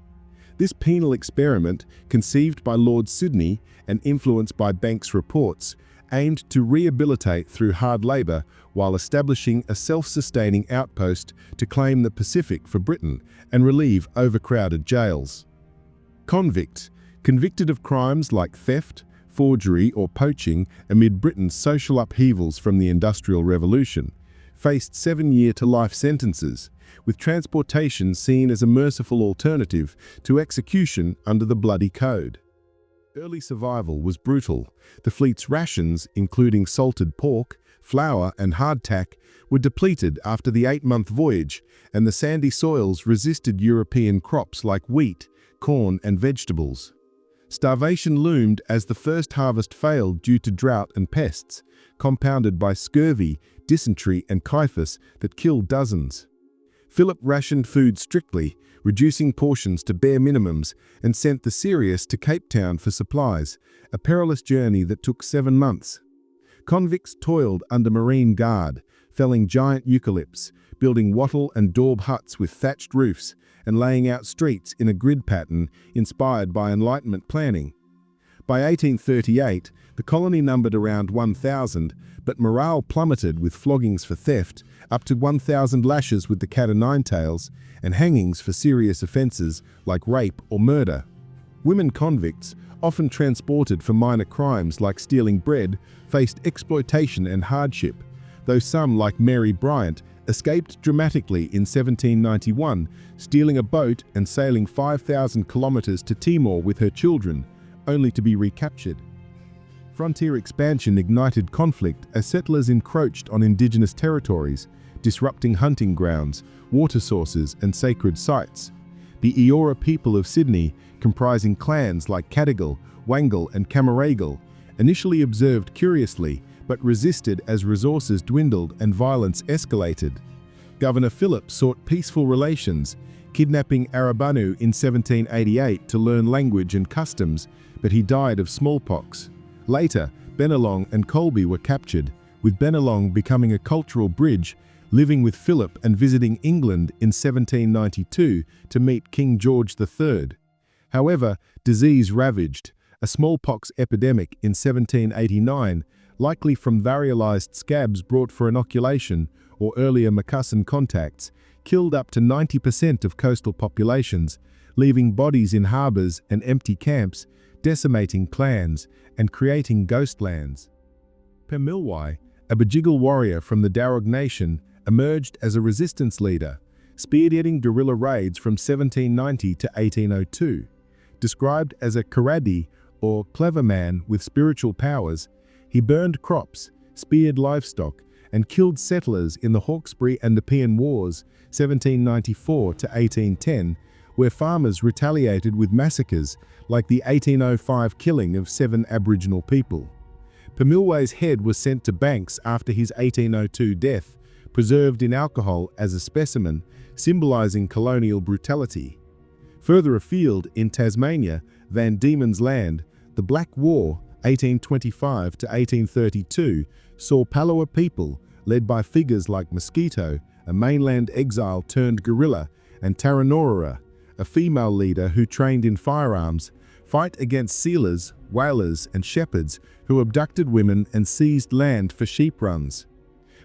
This penal experiment, conceived by Lord Sydney and influenced by Banks' reports, aimed to rehabilitate through hard labour while establishing a self-sustaining outpost to claim the Pacific for Britain and relieve overcrowded jails. Convict, convicted of crimes like theft, forgery or poaching amid Britain's social upheavals from the Industrial Revolution, faced 7-year-to-life sentences, with transportation seen as a merciful alternative to execution under the Bloody Code. Early survival was brutal. The fleet's rations, including salted pork, flour, and hardtack, were depleted after the 8-month voyage, and the sandy soils resisted European crops like wheat, corn, and vegetables. Starvation loomed as the first harvest failed due to drought and pests, compounded by scurvy, dysentery, and typhus that killed dozens. Phillip rationed food strictly, reducing portions to bare minimums, and sent the Sirius to Cape Town for supplies, a perilous journey that took 7 months. Convicts toiled under marine guard, felling giant eucalypts, building wattle and daub huts with thatched roofs, and laying out streets in a grid pattern inspired by Enlightenment planning. By 1838, the colony numbered around 1,000, but morale plummeted with floggings for theft, up to 1,000 lashes with the cat-o'-nine-tails, and hangings for serious offences like rape or murder. Women convicts, often transported for minor crimes like stealing bread, faced exploitation and hardship, though some, like Mary Bryant, escaped dramatically in 1791, stealing a boat and sailing 5,000 kilometres to Timor with her children, only to be recaptured. Frontier expansion ignited conflict as settlers encroached on indigenous territories, disrupting hunting grounds, water sources, and sacred sites. The Eora people of Sydney, comprising clans like Cadigal, Wangal, and Camaragal, initially observed curiously, but resisted as resources dwindled and violence escalated. Governor Phillip sought peaceful relations, kidnapping Arabanu in 1788 to learn language and customs, but he died of smallpox. Later, Bennelong and Colby were captured, with Bennelong becoming a cultural bridge, living with Philip and visiting England in 1792 to meet King George III. However, disease ravaged. A smallpox epidemic in 1789, likely from variolized scabs brought for inoculation or earlier Macussan contacts, killed up to 90% of coastal populations, leaving bodies in harbors and empty camps, decimating clans and creating ghost lands. Pemulwuy, a Bajigil warrior from the Darug Nation, emerged as a resistance leader, spearheading guerrilla raids from 1790 to 1802. Described as a Karadi, or clever man with spiritual powers, he burned crops, speared livestock, and killed settlers in the Hawkesbury and Nepean Wars, 1794 to 1810, where farmers retaliated with massacres like the 1805 killing of 7 Aboriginal people. Pemulwuy's head was sent to Banks after his 1802 death, preserved in alcohol as a specimen, symbolizing colonial brutality. Further afield, in Tasmania, Van Diemen's Land, the Black War, 1825 to 1832, saw Palawa people, led by figures like Mosquito, a mainland exile turned guerrilla, and Taranora, a female leader who trained in firearms, fight against sealers, whalers, and shepherds who abducted women and seized land for sheep runs.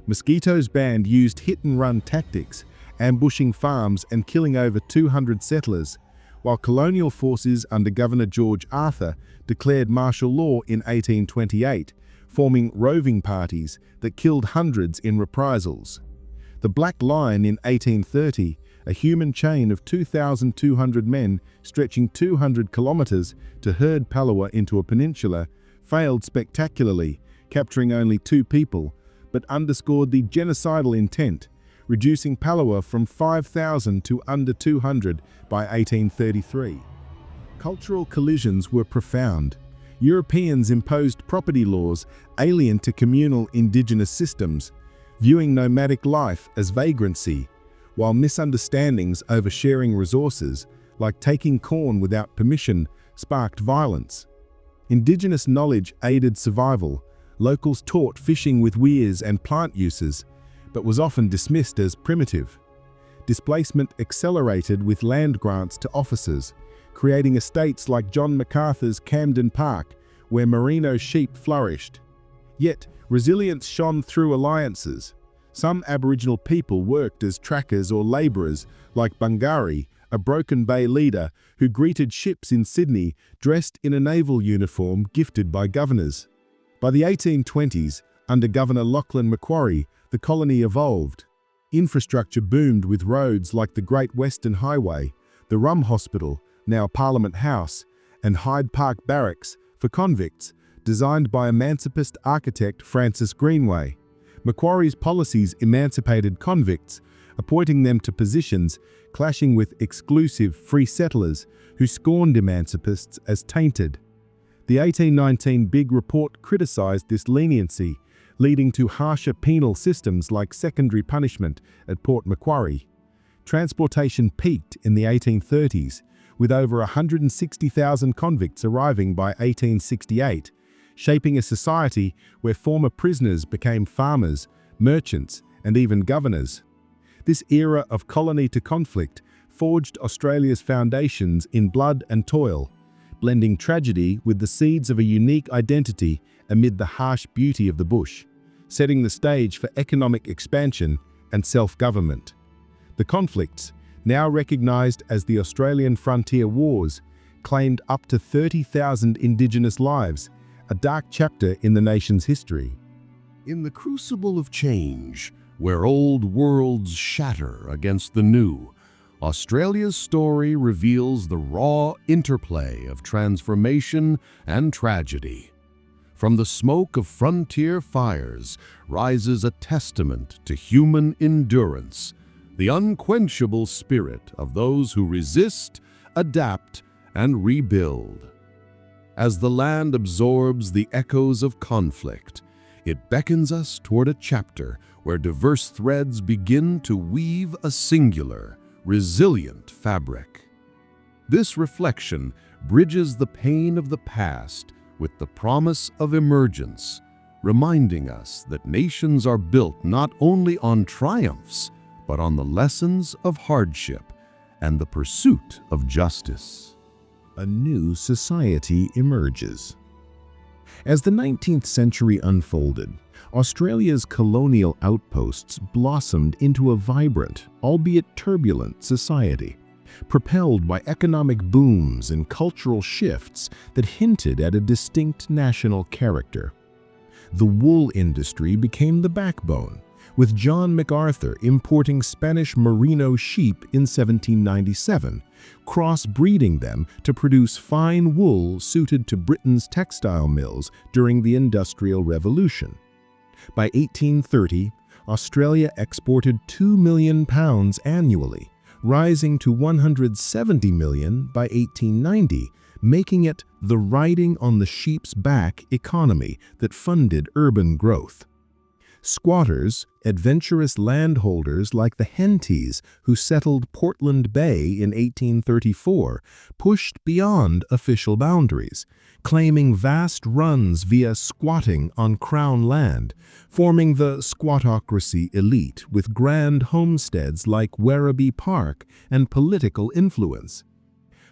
Mosquito's band used hit-and-run tactics, ambushing farms and killing over 200 settlers, while colonial forces under Governor George Arthur declared martial law in 1828, forming roving parties that killed hundreds in reprisals. The Black Line in 1830, a human chain of 2,200 men stretching 200 kilometers to herd Palawa into a peninsula, failed spectacularly, capturing only 2 people, but underscored the genocidal intent, reducing Palawa from 5,000 to under 200 by 1833. Cultural collisions were profound. Europeans imposed property laws alien to communal indigenous systems, viewing nomadic life as vagrancy, while misunderstandings over sharing resources, like taking corn without permission, sparked violence. Indigenous knowledge aided survival. Locals taught fishing with weirs and plant uses, but was often dismissed as primitive. Displacement accelerated with land grants to officers, creating estates like John MacArthur's Camden Park, where merino sheep flourished. Yet, resilience shone through alliances. Some Aboriginal people worked as trackers or labourers, like Bungari, a Broken Bay leader who greeted ships in Sydney dressed in a naval uniform gifted by governors. By the 1820s, under Governor Lachlan Macquarie, the colony evolved. Infrastructure boomed with roads like the Great Western Highway, the Rum Hospital, now Parliament House, and Hyde Park Barracks for convicts, designed by emancipist architect Francis Greenway. Macquarie's policies emancipated convicts, appointing them to positions clashing with exclusive free settlers who scorned emancipists as tainted. The 1819 Big Report criticised this leniency, leading to harsher penal systems like secondary punishment at Port Macquarie. Transportation peaked in the 1830s, with over 160,000 convicts arriving by 1868, shaping a society where former prisoners became farmers, merchants, and even governors. This era of colony to conflict forged Australia's foundations in blood and toil, blending tragedy with the seeds of a unique identity amid the harsh beauty of the bush, setting the stage for economic expansion and self-government. The conflicts, now recognised as the Australian Frontier Wars, claimed up to 30,000 Indigenous lives, a dark chapter in the nation's history. In the crucible of change, where old worlds shatter against the new, Australia's story reveals the raw interplay of transformation and tragedy. From the smoke of frontier fires rises a testament to human endurance, the unquenchable spirit of those who resist, adapt, and rebuild. As the land absorbs the echoes of conflict, it beckons us toward a chapter where diverse threads begin to weave a singular, resilient fabric. This reflection bridges the pain of the past with the promise of emergence, reminding us that nations are built not only on triumphs, but on the lessons of hardship and the pursuit of justice. A new society emerges. As the 19th century unfolded, Australia's colonial outposts blossomed into a vibrant, albeit turbulent, society, propelled by economic booms and cultural shifts that hinted at a distinct national character. The wool industry became the backbone, with John MacArthur importing Spanish merino sheep in 1797, cross-breeding them to produce fine wool suited to Britain's textile mills during the Industrial Revolution. By 1830, Australia exported £2 million annually, rising to 170 million by 1890, making it the riding on the sheep's back economy that funded urban growth. Squatters, adventurous landholders like the Hentys who settled Portland Bay in 1834, pushed beyond official boundaries, claiming vast runs via squatting on Crown land, forming the squattocracy elite with grand homesteads like Werribee Park and political influence.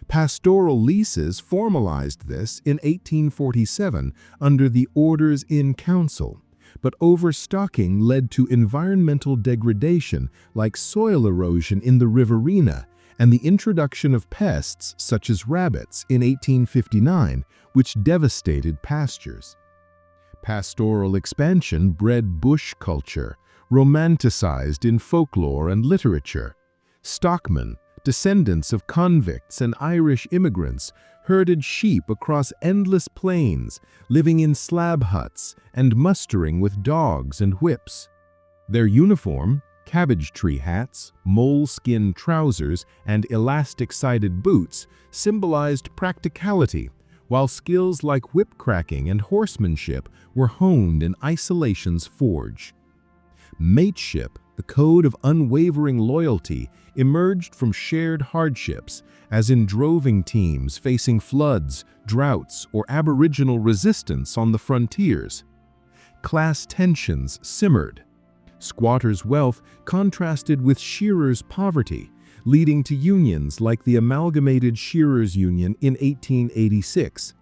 Pastoral leases formalized this in 1847 under the Orders in Council, but overstocking led to environmental degradation like soil erosion in the Riverina and the introduction of pests such as rabbits in 1859, which devastated pastures. Pastoral expansion bred bush culture, romanticized in folklore and literature. Stockmen, descendants of convicts and Irish immigrants, herded sheep across endless plains, living in slab huts and mustering with dogs and whips. Their uniform, cabbage tree hats, moleskin trousers, and elastic-sided boots symbolized practicality, while skills like whip-cracking and horsemanship were honed in isolation's forge. Mateship, the code of unwavering loyalty, emerged from shared hardships, as in droving teams facing floods, droughts, or aboriginal resistance on the frontiers. Class tensions simmered. Squatters' wealth contrasted with shearers' poverty, leading to unions like the Amalgamated Shearers' Union in 1886.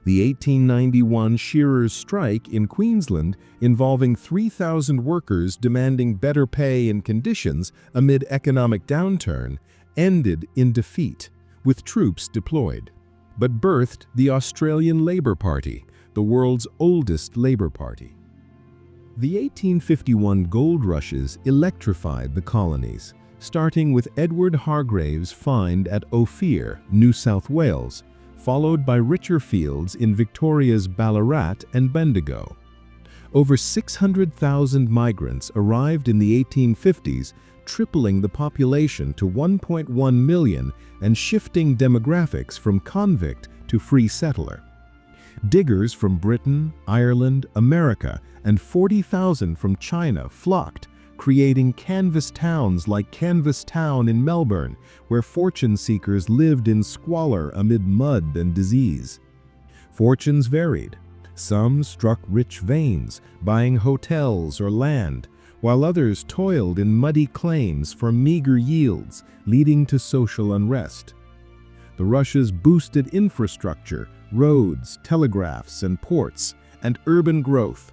The 1891 shearers' strike in Queensland, involving 3,000 workers demanding better pay and conditions amid economic downturn, ended in defeat, with troops deployed, but birthed the Australian Labor Party, the world's oldest labor party. The 1851 gold rushes electrified the colonies, starting with Edward Hargrave's find at Ophir, New South Wales, followed by richer fields in Victoria's Ballarat and Bendigo. Over 600,000 migrants arrived in the 1850s, tripling the population to 1.1 million and shifting demographics from convict to free settler. Diggers from Britain, Ireland, America, and 40,000 from China flocked, creating canvas towns like Canvas Town in Melbourne, where fortune seekers lived in squalor amid mud and disease. Fortunes varied. Some struck rich veins, buying hotels or land, while others toiled in muddy claims for meager yields, leading to social unrest. The rushes boosted infrastructure, roads, telegraphs, and ports, and urban growth.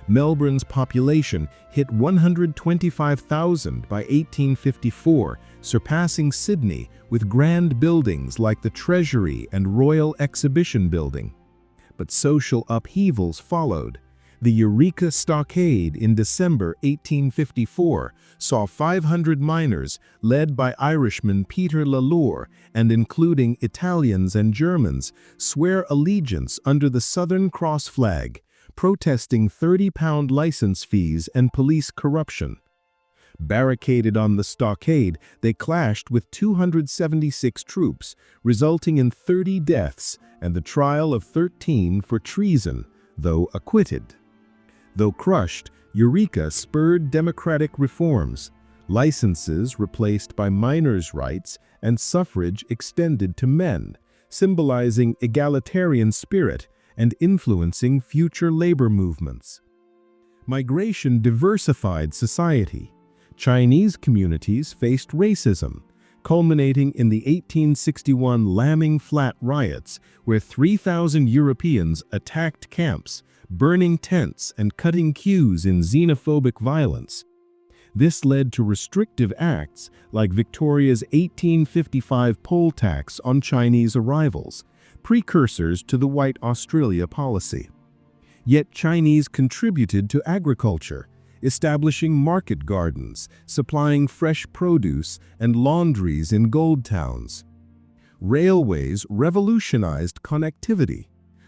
Melbourne's population hit 125,000 by 1854, surpassing Sydney with grand buildings like the Treasury and Royal Exhibition Building. But social upheavals followed. The Eureka Stockade in December 1854 saw 500 miners, led by Irishman Peter Lalore and including Italians and Germans, swear allegiance under the Southern Cross flag, protesting £30 license fees and police corruption. Barricaded on the stockade, they clashed with 276 troops, resulting in 30 deaths and the trial of 13 for treason, though acquitted. Though crushed, Eureka spurred democratic reforms. Licenses replaced by minors' rights and suffrage extended to men, symbolizing egalitarian spirit and influencing future labor movements. Migration diversified society. Chinese communities faced racism, culminating in the 1861 Lambing Flat riots, where 3,000 Europeans attacked camps, burning tents and cutting queues in xenophobic violence. This led to restrictive acts like Victoria's 1855 poll tax on Chinese arrivals, precursors to the White Australia policy. Yet Chinese contributed to agriculture, establishing market gardens, supplying fresh produce, and laundries in gold towns. Railways revolutionized connectivity.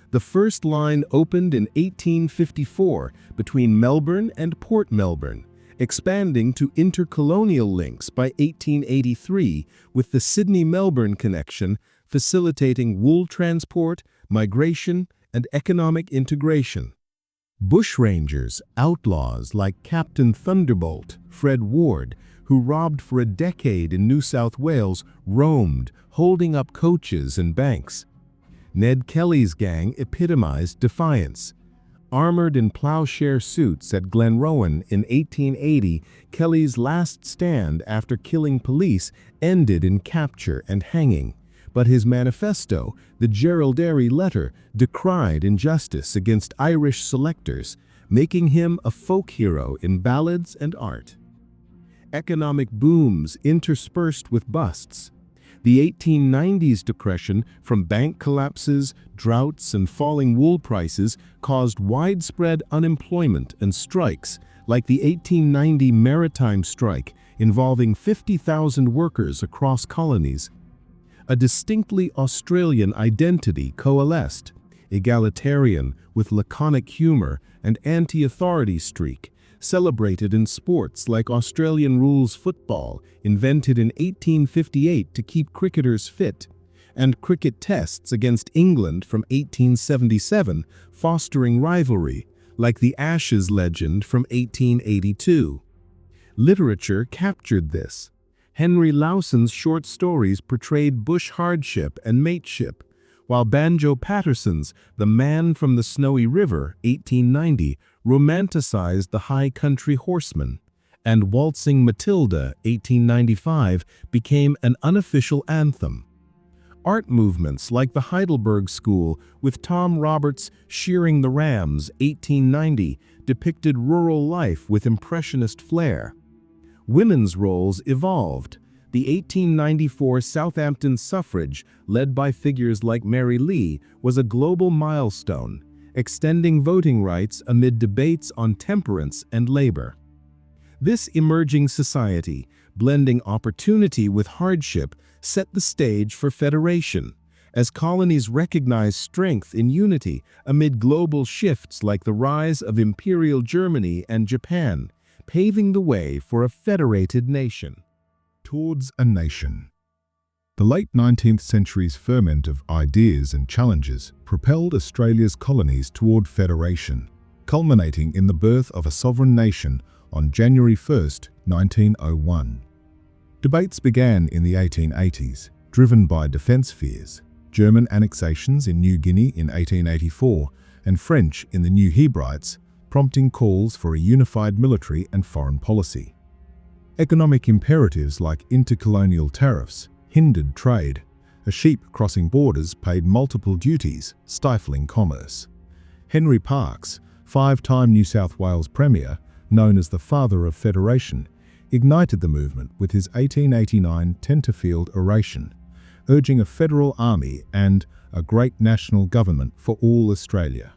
The first line opened in 1854 between Melbourne and Port Melbourne, expanding to intercolonial links by 1883 with the Sydney-Melbourne connection, facilitating wool transport, migration, and economic integration. Bushrangers, outlaws like Captain Thunderbolt, Fred Ward, who robbed for a decade in New South Wales, roamed, holding up coaches and banks. Ned Kelly's gang epitomized defiance. Armored in plowshare suits at Glenrowan in 1880, Kelly's last stand after killing police ended in capture and hanging. But his manifesto, the Geraldary Letter, decried injustice against Irish selectors, making him a folk hero in ballads and art. Economic booms interspersed with busts. The 1890s depression from bank collapses, droughts, and falling wool prices caused widespread unemployment and strikes, like the 1890 maritime strike involving 50,000 workers across colonies. A distinctly Australian identity coalesced, egalitarian with laconic humor and anti-authority streak, celebrated in sports like Australian rules football, invented in 1858 to keep cricketers fit, and cricket tests against England from 1877, fostering rivalry, like the Ashes legend from 1882. Literature captured this. Henry Lawson's short stories portrayed bush hardship and mateship, while Banjo Patterson's The Man from the Snowy River, 1890, romanticized the high country horseman, and Waltzing Matilda, 1895, became an unofficial anthem. Art movements like the Heidelberg School, with Tom Roberts' Shearing the Rams, 1890, depicted rural life with impressionist flair. Women's roles evolved. The 1894 Southampton suffrage, led by figures like Mary Lee, was a global milestone, extending voting rights amid debates on temperance and labor. This emerging society, blending opportunity with hardship, set the stage for federation, as colonies recognized strength in unity amid global shifts like the rise of Imperial Germany and Japan, paving the way for a federated nation. Towards a nation. The late 19th century's ferment of ideas and challenges propelled Australia's colonies toward federation, culminating in the birth of a sovereign nation on January 1, 1901. Debates began in the 1880s, driven by defence fears, German annexations in New Guinea in 1884, and French in the New Hebrides, prompting calls for a unified military and foreign policy. Economic imperatives like intercolonial tariffs hindered trade. A sheep crossing borders paid multiple duties, stifling commerce. Henry Parkes, five-time New South Wales Premier, known as the Father of Federation, ignited the movement with his 1889 Tenterfield oration, urging a federal army and a great national government for all Australia.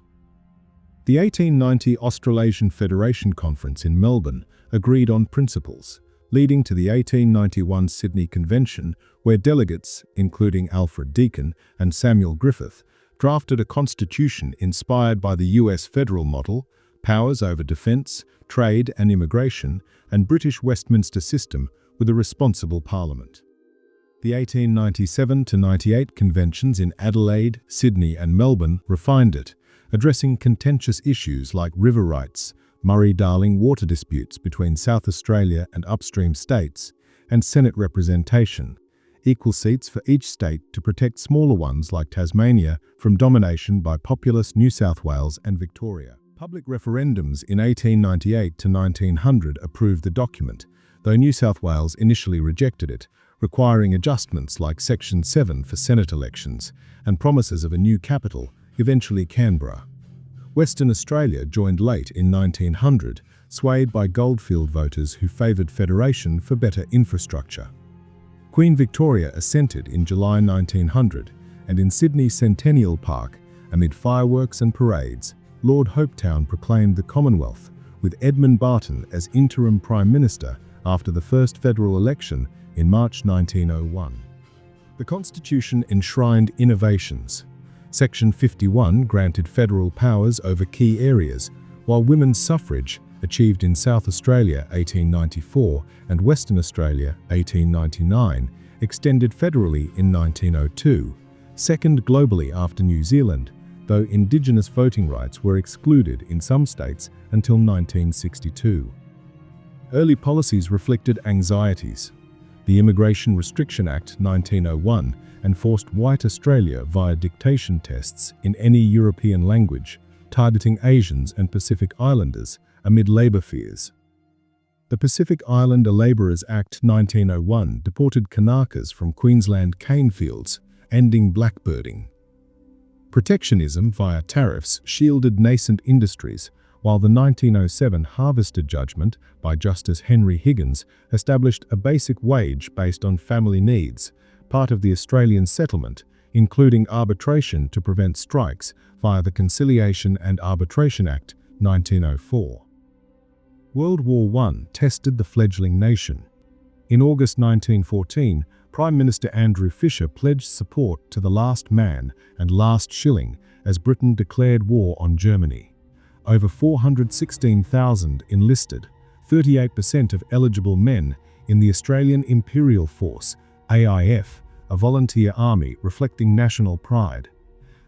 The 1890 Australasian Federation Conference in Melbourne agreed on principles, leading to the 1891 Sydney Convention, where delegates, including Alfred Deakin and Samuel Griffith, drafted a constitution inspired by the US federal model, powers over defence, trade and immigration, and British Westminster system with a responsible parliament. The 1897-98 conventions in Adelaide, Sydney and Melbourne refined it, addressing contentious issues like river rights, Murray-Darling water disputes between South Australia and upstream states, and Senate representation, equal seats for each state to protect smaller ones like Tasmania from domination by populous New South Wales and Victoria. Public referendums in 1898 to 1900 approved the document, though New South Wales initially rejected it, requiring adjustments like Section 7 for Senate elections and promises of a new capital, eventually Canberra. Western Australia joined late in 1900, swayed by Goldfield voters who favoured federation for better infrastructure. Queen Victoria assented in July 1900, and in Sydney's Centennial Park, amid fireworks and parades, Lord Hopetoun proclaimed the Commonwealth, with Edmund Barton as interim Prime Minister after the first federal election in March 1901. The Constitution enshrined innovations. Section 51 granted federal powers over key areas, while women's suffrage, achieved in South Australia 1894 and Western Australia 1899, extended federally in 1902, second globally after New Zealand, though Indigenous voting rights were excluded in some states until 1962. Early policies reflected anxieties. The Immigration Restriction Act 1901 enforced white Australia via dictation tests in any European language, targeting Asians and Pacific Islanders amid labour fears. The Pacific Islander Labourers Act 1901 deported Kanakas from Queensland cane fields, ending blackbirding. Protectionism via tariffs shielded nascent industries, while the 1907 Harvester Judgment by Justice Henry Higgins established a basic wage based on family needs, part of the Australian settlement, including arbitration to prevent strikes via the Conciliation and Arbitration Act 1904. World War I tested the fledgling nation. In August 1914, Prime Minister Andrew Fisher pledged support to the last man and last shilling as Britain declared war on Germany. Over 416,000 enlisted, 38% of eligible men, in the Australian Imperial Force, AIF, a volunteer army reflecting national pride.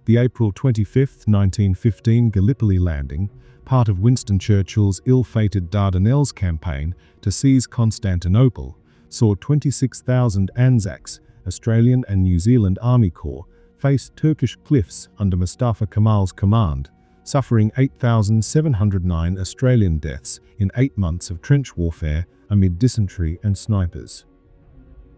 The April 25, 1915 Gallipoli landing, part of Winston Churchill's ill-fated Dardanelles campaign to seize Constantinople, saw 26,000 Anzacs, Australian and New Zealand Army Corps, face Turkish cliffs under Mustafa Kemal's command, suffering 8,709 Australian deaths in 8 months of trench warfare amid dysentery and snipers.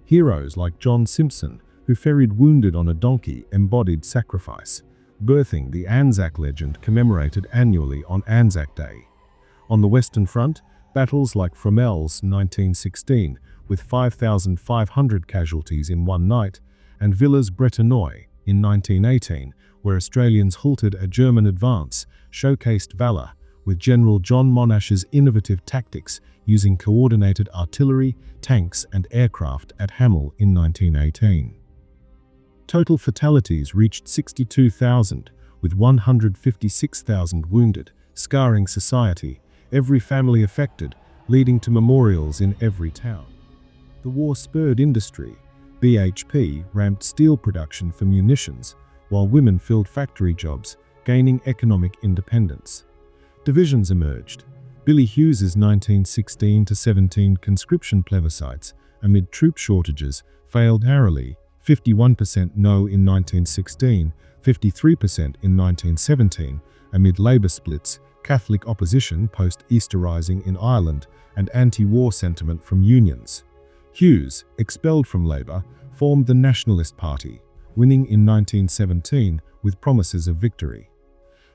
Heroes like John Simpson, who ferried wounded on a donkey, embodied sacrifice, birthing the Anzac legend commemorated annually on Anzac Day. On the Western Front, battles like Fromel's 1916, with 5,500 casualties in one night, and Villers-Bretonneux in 1918, where Australians halted a German advance, showcased valour, with General John Monash's innovative tactics using coordinated artillery, tanks and aircraft at Hamel in 1918. Total fatalities reached 62,000, with 156,000 wounded, scarring society, every family affected, leading to memorials in every town. The war spurred industry. BHP ramped steel production for munitions, while women filled factory jobs, gaining economic independence. Divisions emerged. Billy Hughes's 1916-17 conscription plebiscites, amid troop shortages, failed narrowly, 51% no in 1916, 53% in 1917, amid labour splits, Catholic opposition post-Easter Rising in Ireland, and anti-war sentiment from unions. Hughes, expelled from Labour, formed the Nationalist Party, winning in 1917 with promises of victory.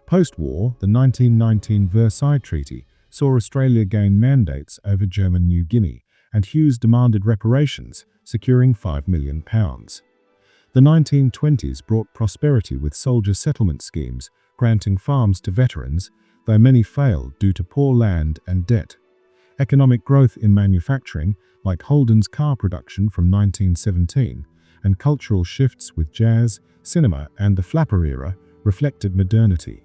Post-war, the 1919 Versailles Treaty saw Australia gain mandates over German New Guinea, and Hughes demanded reparations, securing £5 million. The 1920s brought prosperity with soldier settlement schemes, granting farms to veterans, though many failed due to poor land and debt. Economic growth in manufacturing, like Holden's car production from 1917, and cultural shifts with jazz, cinema, and the flapper era, reflected modernity.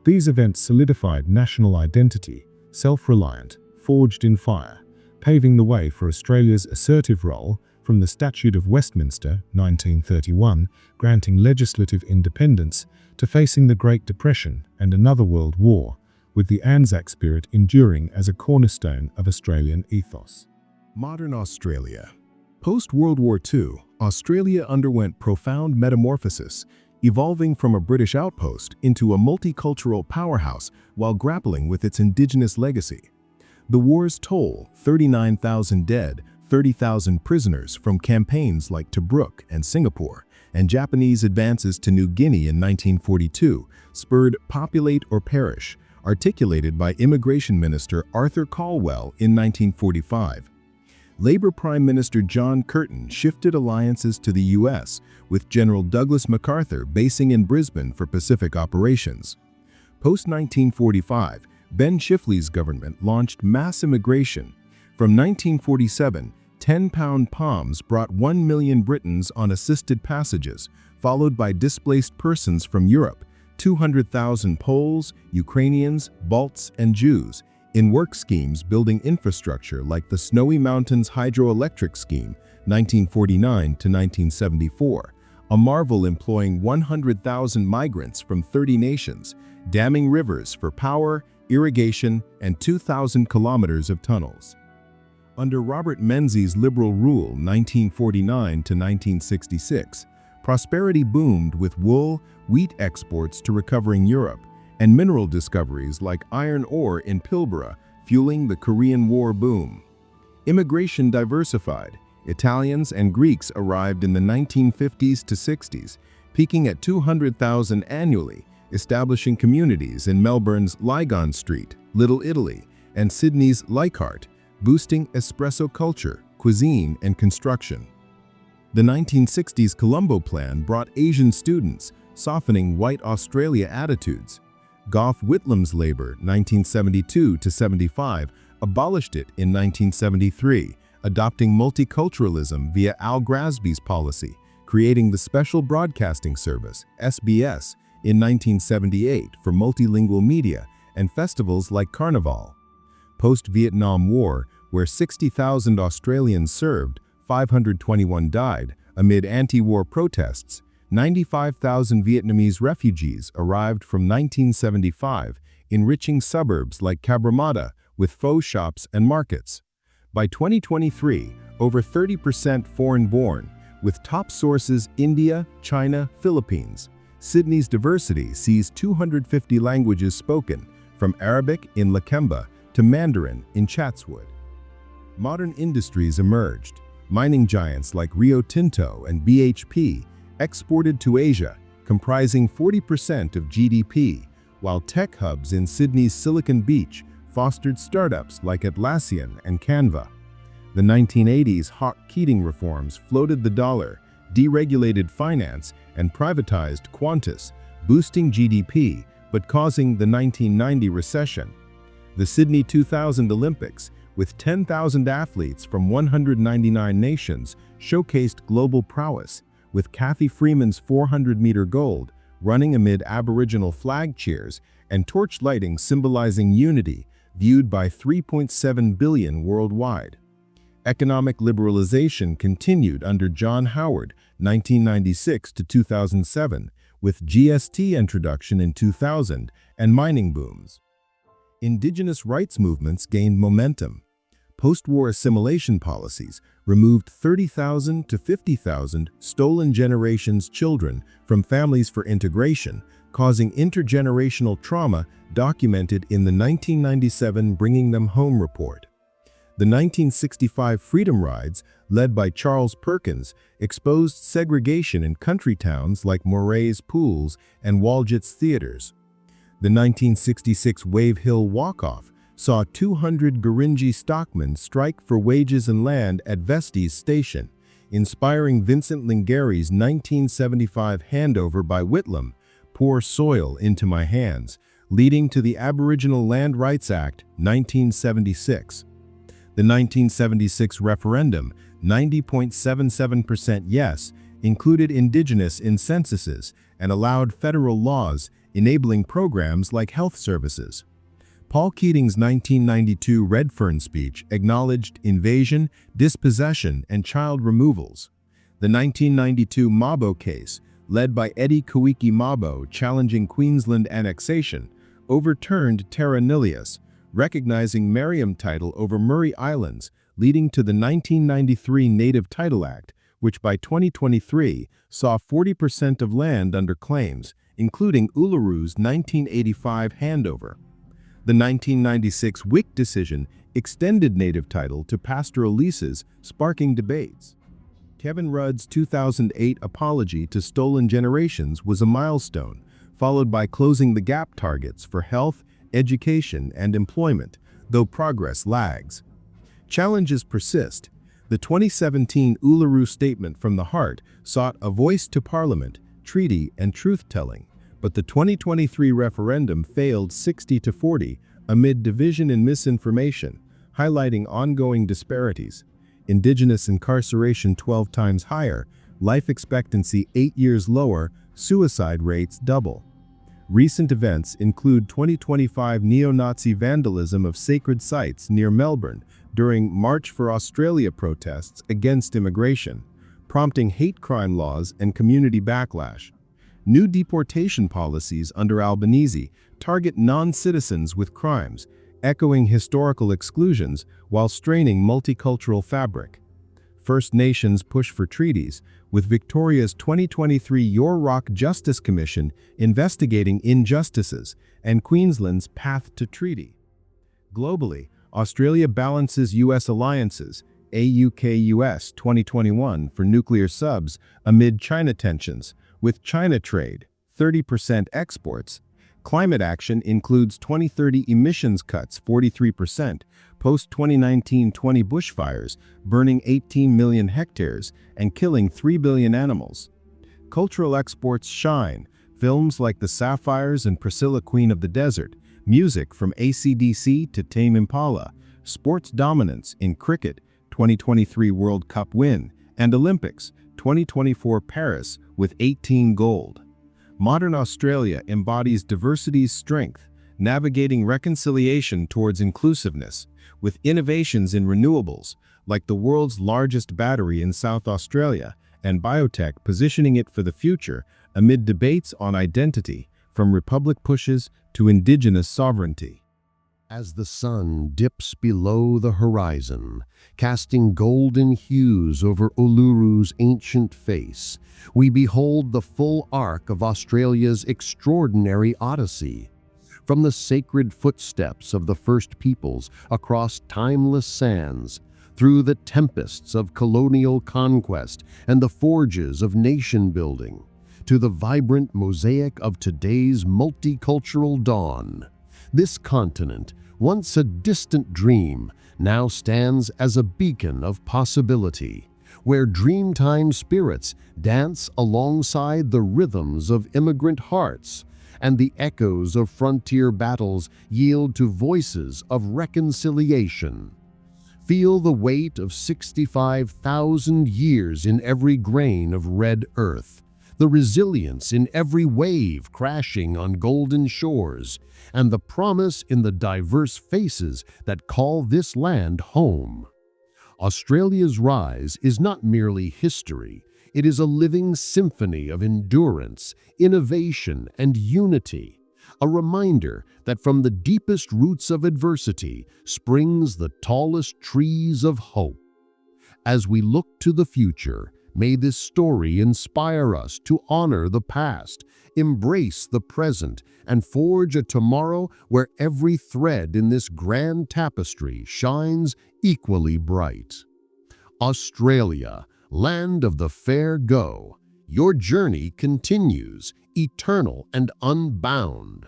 These events solidified national identity, self-reliant, forged in fire, paving the way for Australia's assertive role from the Statute of Westminster, 1931, granting legislative independence, to facing the Great Depression and another world war, with the Anzac spirit enduring as a cornerstone of Australian ethos. Modern Australia. Post-World War II, Australia underwent profound metamorphosis, evolving from a British outpost into a multicultural powerhouse while grappling with its indigenous legacy. The war's toll, 39,000 dead, 30,000 prisoners from campaigns like Tobruk and Singapore, and Japanese advances to New Guinea in 1942, spurred Populate or Perish, articulated by Immigration Minister Arthur Calwell in 1945. Labour Prime Minister John Curtin shifted alliances to the U.S., with General Douglas MacArthur basing in Brisbane for Pacific operations. Post-1945, Ben Chifley's government launched mass immigration. From 1947, 10-pound palms brought 1 million Britons on assisted passages, followed by displaced persons from Europe, 200,000 Poles, Ukrainians, Balts, and Jews, in work schemes building infrastructure like the Snowy Mountains Hydroelectric Scheme, 1949 to 1974, a marvel employing 100,000 migrants from 30 nations, damming rivers for power, irrigation, and 2,000 kilometers of tunnels. Under Robert Menzies' liberal rule, 1949 to 1966, prosperity boomed with wool, wheat exports to recovering Europe, and mineral discoveries like iron ore in Pilbara, fueling the Korean War boom. Immigration diversified. Italians and Greeks arrived in the 1950s to 60s, peaking at 200,000 annually, establishing communities in Melbourne's Lygon Street, Little Italy, and Sydney's Leichhardt, boosting espresso culture, cuisine, and construction. The 1960s Colombo Plan brought Asian students, softening white Australia attitudes. Gough Whitlam's Labour, 1972 to 75, abolished it in 1973, adopting multiculturalism via Al Grasby's policy, creating the Special Broadcasting Service, SBS, in 1978 for multilingual media and festivals like Carnival. Post-Vietnam War, where 60,000 Australians served, 521 died, amid anti-war protests, 95,000 Vietnamese refugees arrived from 1975, enriching suburbs like Cabramatta with faux shops and markets. By 2023, over 30% foreign-born, with top sources India, China, Philippines. Sydney's diversity sees 250 languages spoken, from Arabic in Lakemba to Mandarin in Chatswood. Modern industries emerged. Mining giants like Rio Tinto and BHP exported to Asia, comprising 40% of GDP, while tech hubs in Sydney's Silicon Beach fostered startups like Atlassian and Canva. The 1980s Hawke-Keating reforms floated the dollar, deregulated finance, and privatized Qantas, boosting GDP but causing the 1990 recession. The Sydney 2000 Olympics, with 10,000 athletes from 199 nations, showcased global prowess, with Kathy Freeman's 400-meter gold running amid Aboriginal flag cheers and torch lighting symbolizing unity, viewed by 3.7 billion worldwide. Economic liberalization continued under John Howard, 1996 to 2007, with GST introduction in 2000 and mining booms. Indigenous rights movements gained momentum. Post-war assimilation policies removed 30,000 to 50,000 stolen generations children from families for integration, causing intergenerational trauma documented in the 1997 Bringing Them Home report. The 1965 Freedom Rides, led by Charles Perkins, exposed segregation in country towns like Moray's Pools and Walgett's Theatres. The 1966 Wave Hill Walk-Off saw 200 Gurindji stockmen strike for wages and land at Vestey's station, inspiring Vincent Lingary's 1975 handover by Whitlam, "Pour soil into my hands," leading to the Aboriginal Land Rights Act, 1976. The 1976 referendum, 90.77% yes, included Indigenous in censuses and allowed federal laws enabling programs like health services. Paul Keating's 1992 Redfern speech acknowledged invasion, dispossession, and child removals. The 1992 Mabo case, led by Eddie Kawiki Mabo challenging Queensland annexation, overturned terra nullius, recognizing Maritime title over Murray Islands, leading to the 1993 Native Title Act, which by 2023 saw 40% of land under claims, including Ulru's 1985 handover. The 1996 WIC decision extended native title to pastoral leases, sparking debates. Kevin Rudd's 2008 apology to stolen generations was a milestone, followed by closing the gap targets for health, education, and employment, though progress lags. Challenges persist. The 2017 Uluru Statement from the Heart sought a voice to Parliament, treaty, and truth-telling, but the 2023 referendum failed 60-40 amid division and misinformation, highlighting ongoing disparities. Indigenous incarceration 12 times higher, life expectancy 8 years lower, suicide rates double. Recent events include 2025 neo-Nazi vandalism of sacred sites near Melbourne during March for Australia protests against immigration, prompting hate crime laws and community backlash. New deportation policies under Albanese target non-citizens with crimes, echoing historical exclusions while straining multicultural fabric. First Nations push for treaties, with Victoria's 2023 Your Rock Justice Commission investigating injustices and Queensland's path to treaty. Globally, Australia balances U.S. alliances, AUKUS 2021 for nuclear subs amid China tensions, with China trade, 30% exports. Climate action includes 2030 emissions cuts 43%, post-2019-20 bushfires, burning 18 million hectares and killing 3 billion animals. Cultural exports shine, films like The Sapphires and Priscilla Queen of the Desert, music from AC/DC to Tame Impala, sports dominance in cricket, 2023 World Cup win, and Olympics, 2024 Paris with 18 gold. Modern Australia embodies diversity's strength, navigating reconciliation towards inclusiveness, with innovations in renewables, like the world's largest battery in South Australia, and biotech positioning it for the future amid debates on identity, from republic pushes to Indigenous sovereignty. As the sun dips below the horizon, casting golden hues over Uluru's ancient face, we behold the full arc of Australia's extraordinary odyssey. From the sacred footsteps of the first peoples across timeless sands, through the tempests of colonial conquest and the forges of nation-building, to the vibrant mosaic of today's multicultural dawn, this continent, once a distant dream, now stands as a beacon of possibility, where dreamtime spirits dance alongside the rhythms of immigrant hearts, and the echoes of frontier battles yield to voices of reconciliation. Feel the weight of 65,000 years in every grain of red earth, the resilience in every wave crashing on golden shores, and the promise in the diverse faces that call this land home. Australia's rise is not merely history, it is a living symphony of endurance, innovation, and unity, a reminder that from the deepest roots of adversity springs the tallest trees of hope. As we look to the future, may this story inspire us to honor the past, embrace the present, and forge a tomorrow where every thread in this grand tapestry shines equally bright. Australia, land of the fair go, your journey continues, eternal and unbound.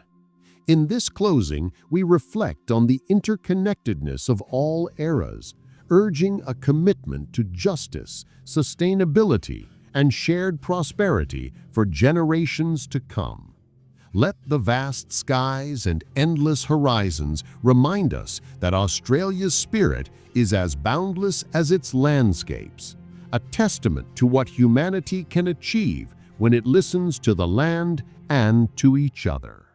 In this closing, we reflect on the interconnectedness of all eras, urging a commitment to justice, sustainability, and shared prosperity for generations to come. Let the vast skies and endless horizons remind us that Australia's spirit is as boundless as its landscapes, a testament to what humanity can achieve when it listens to the land and to each other.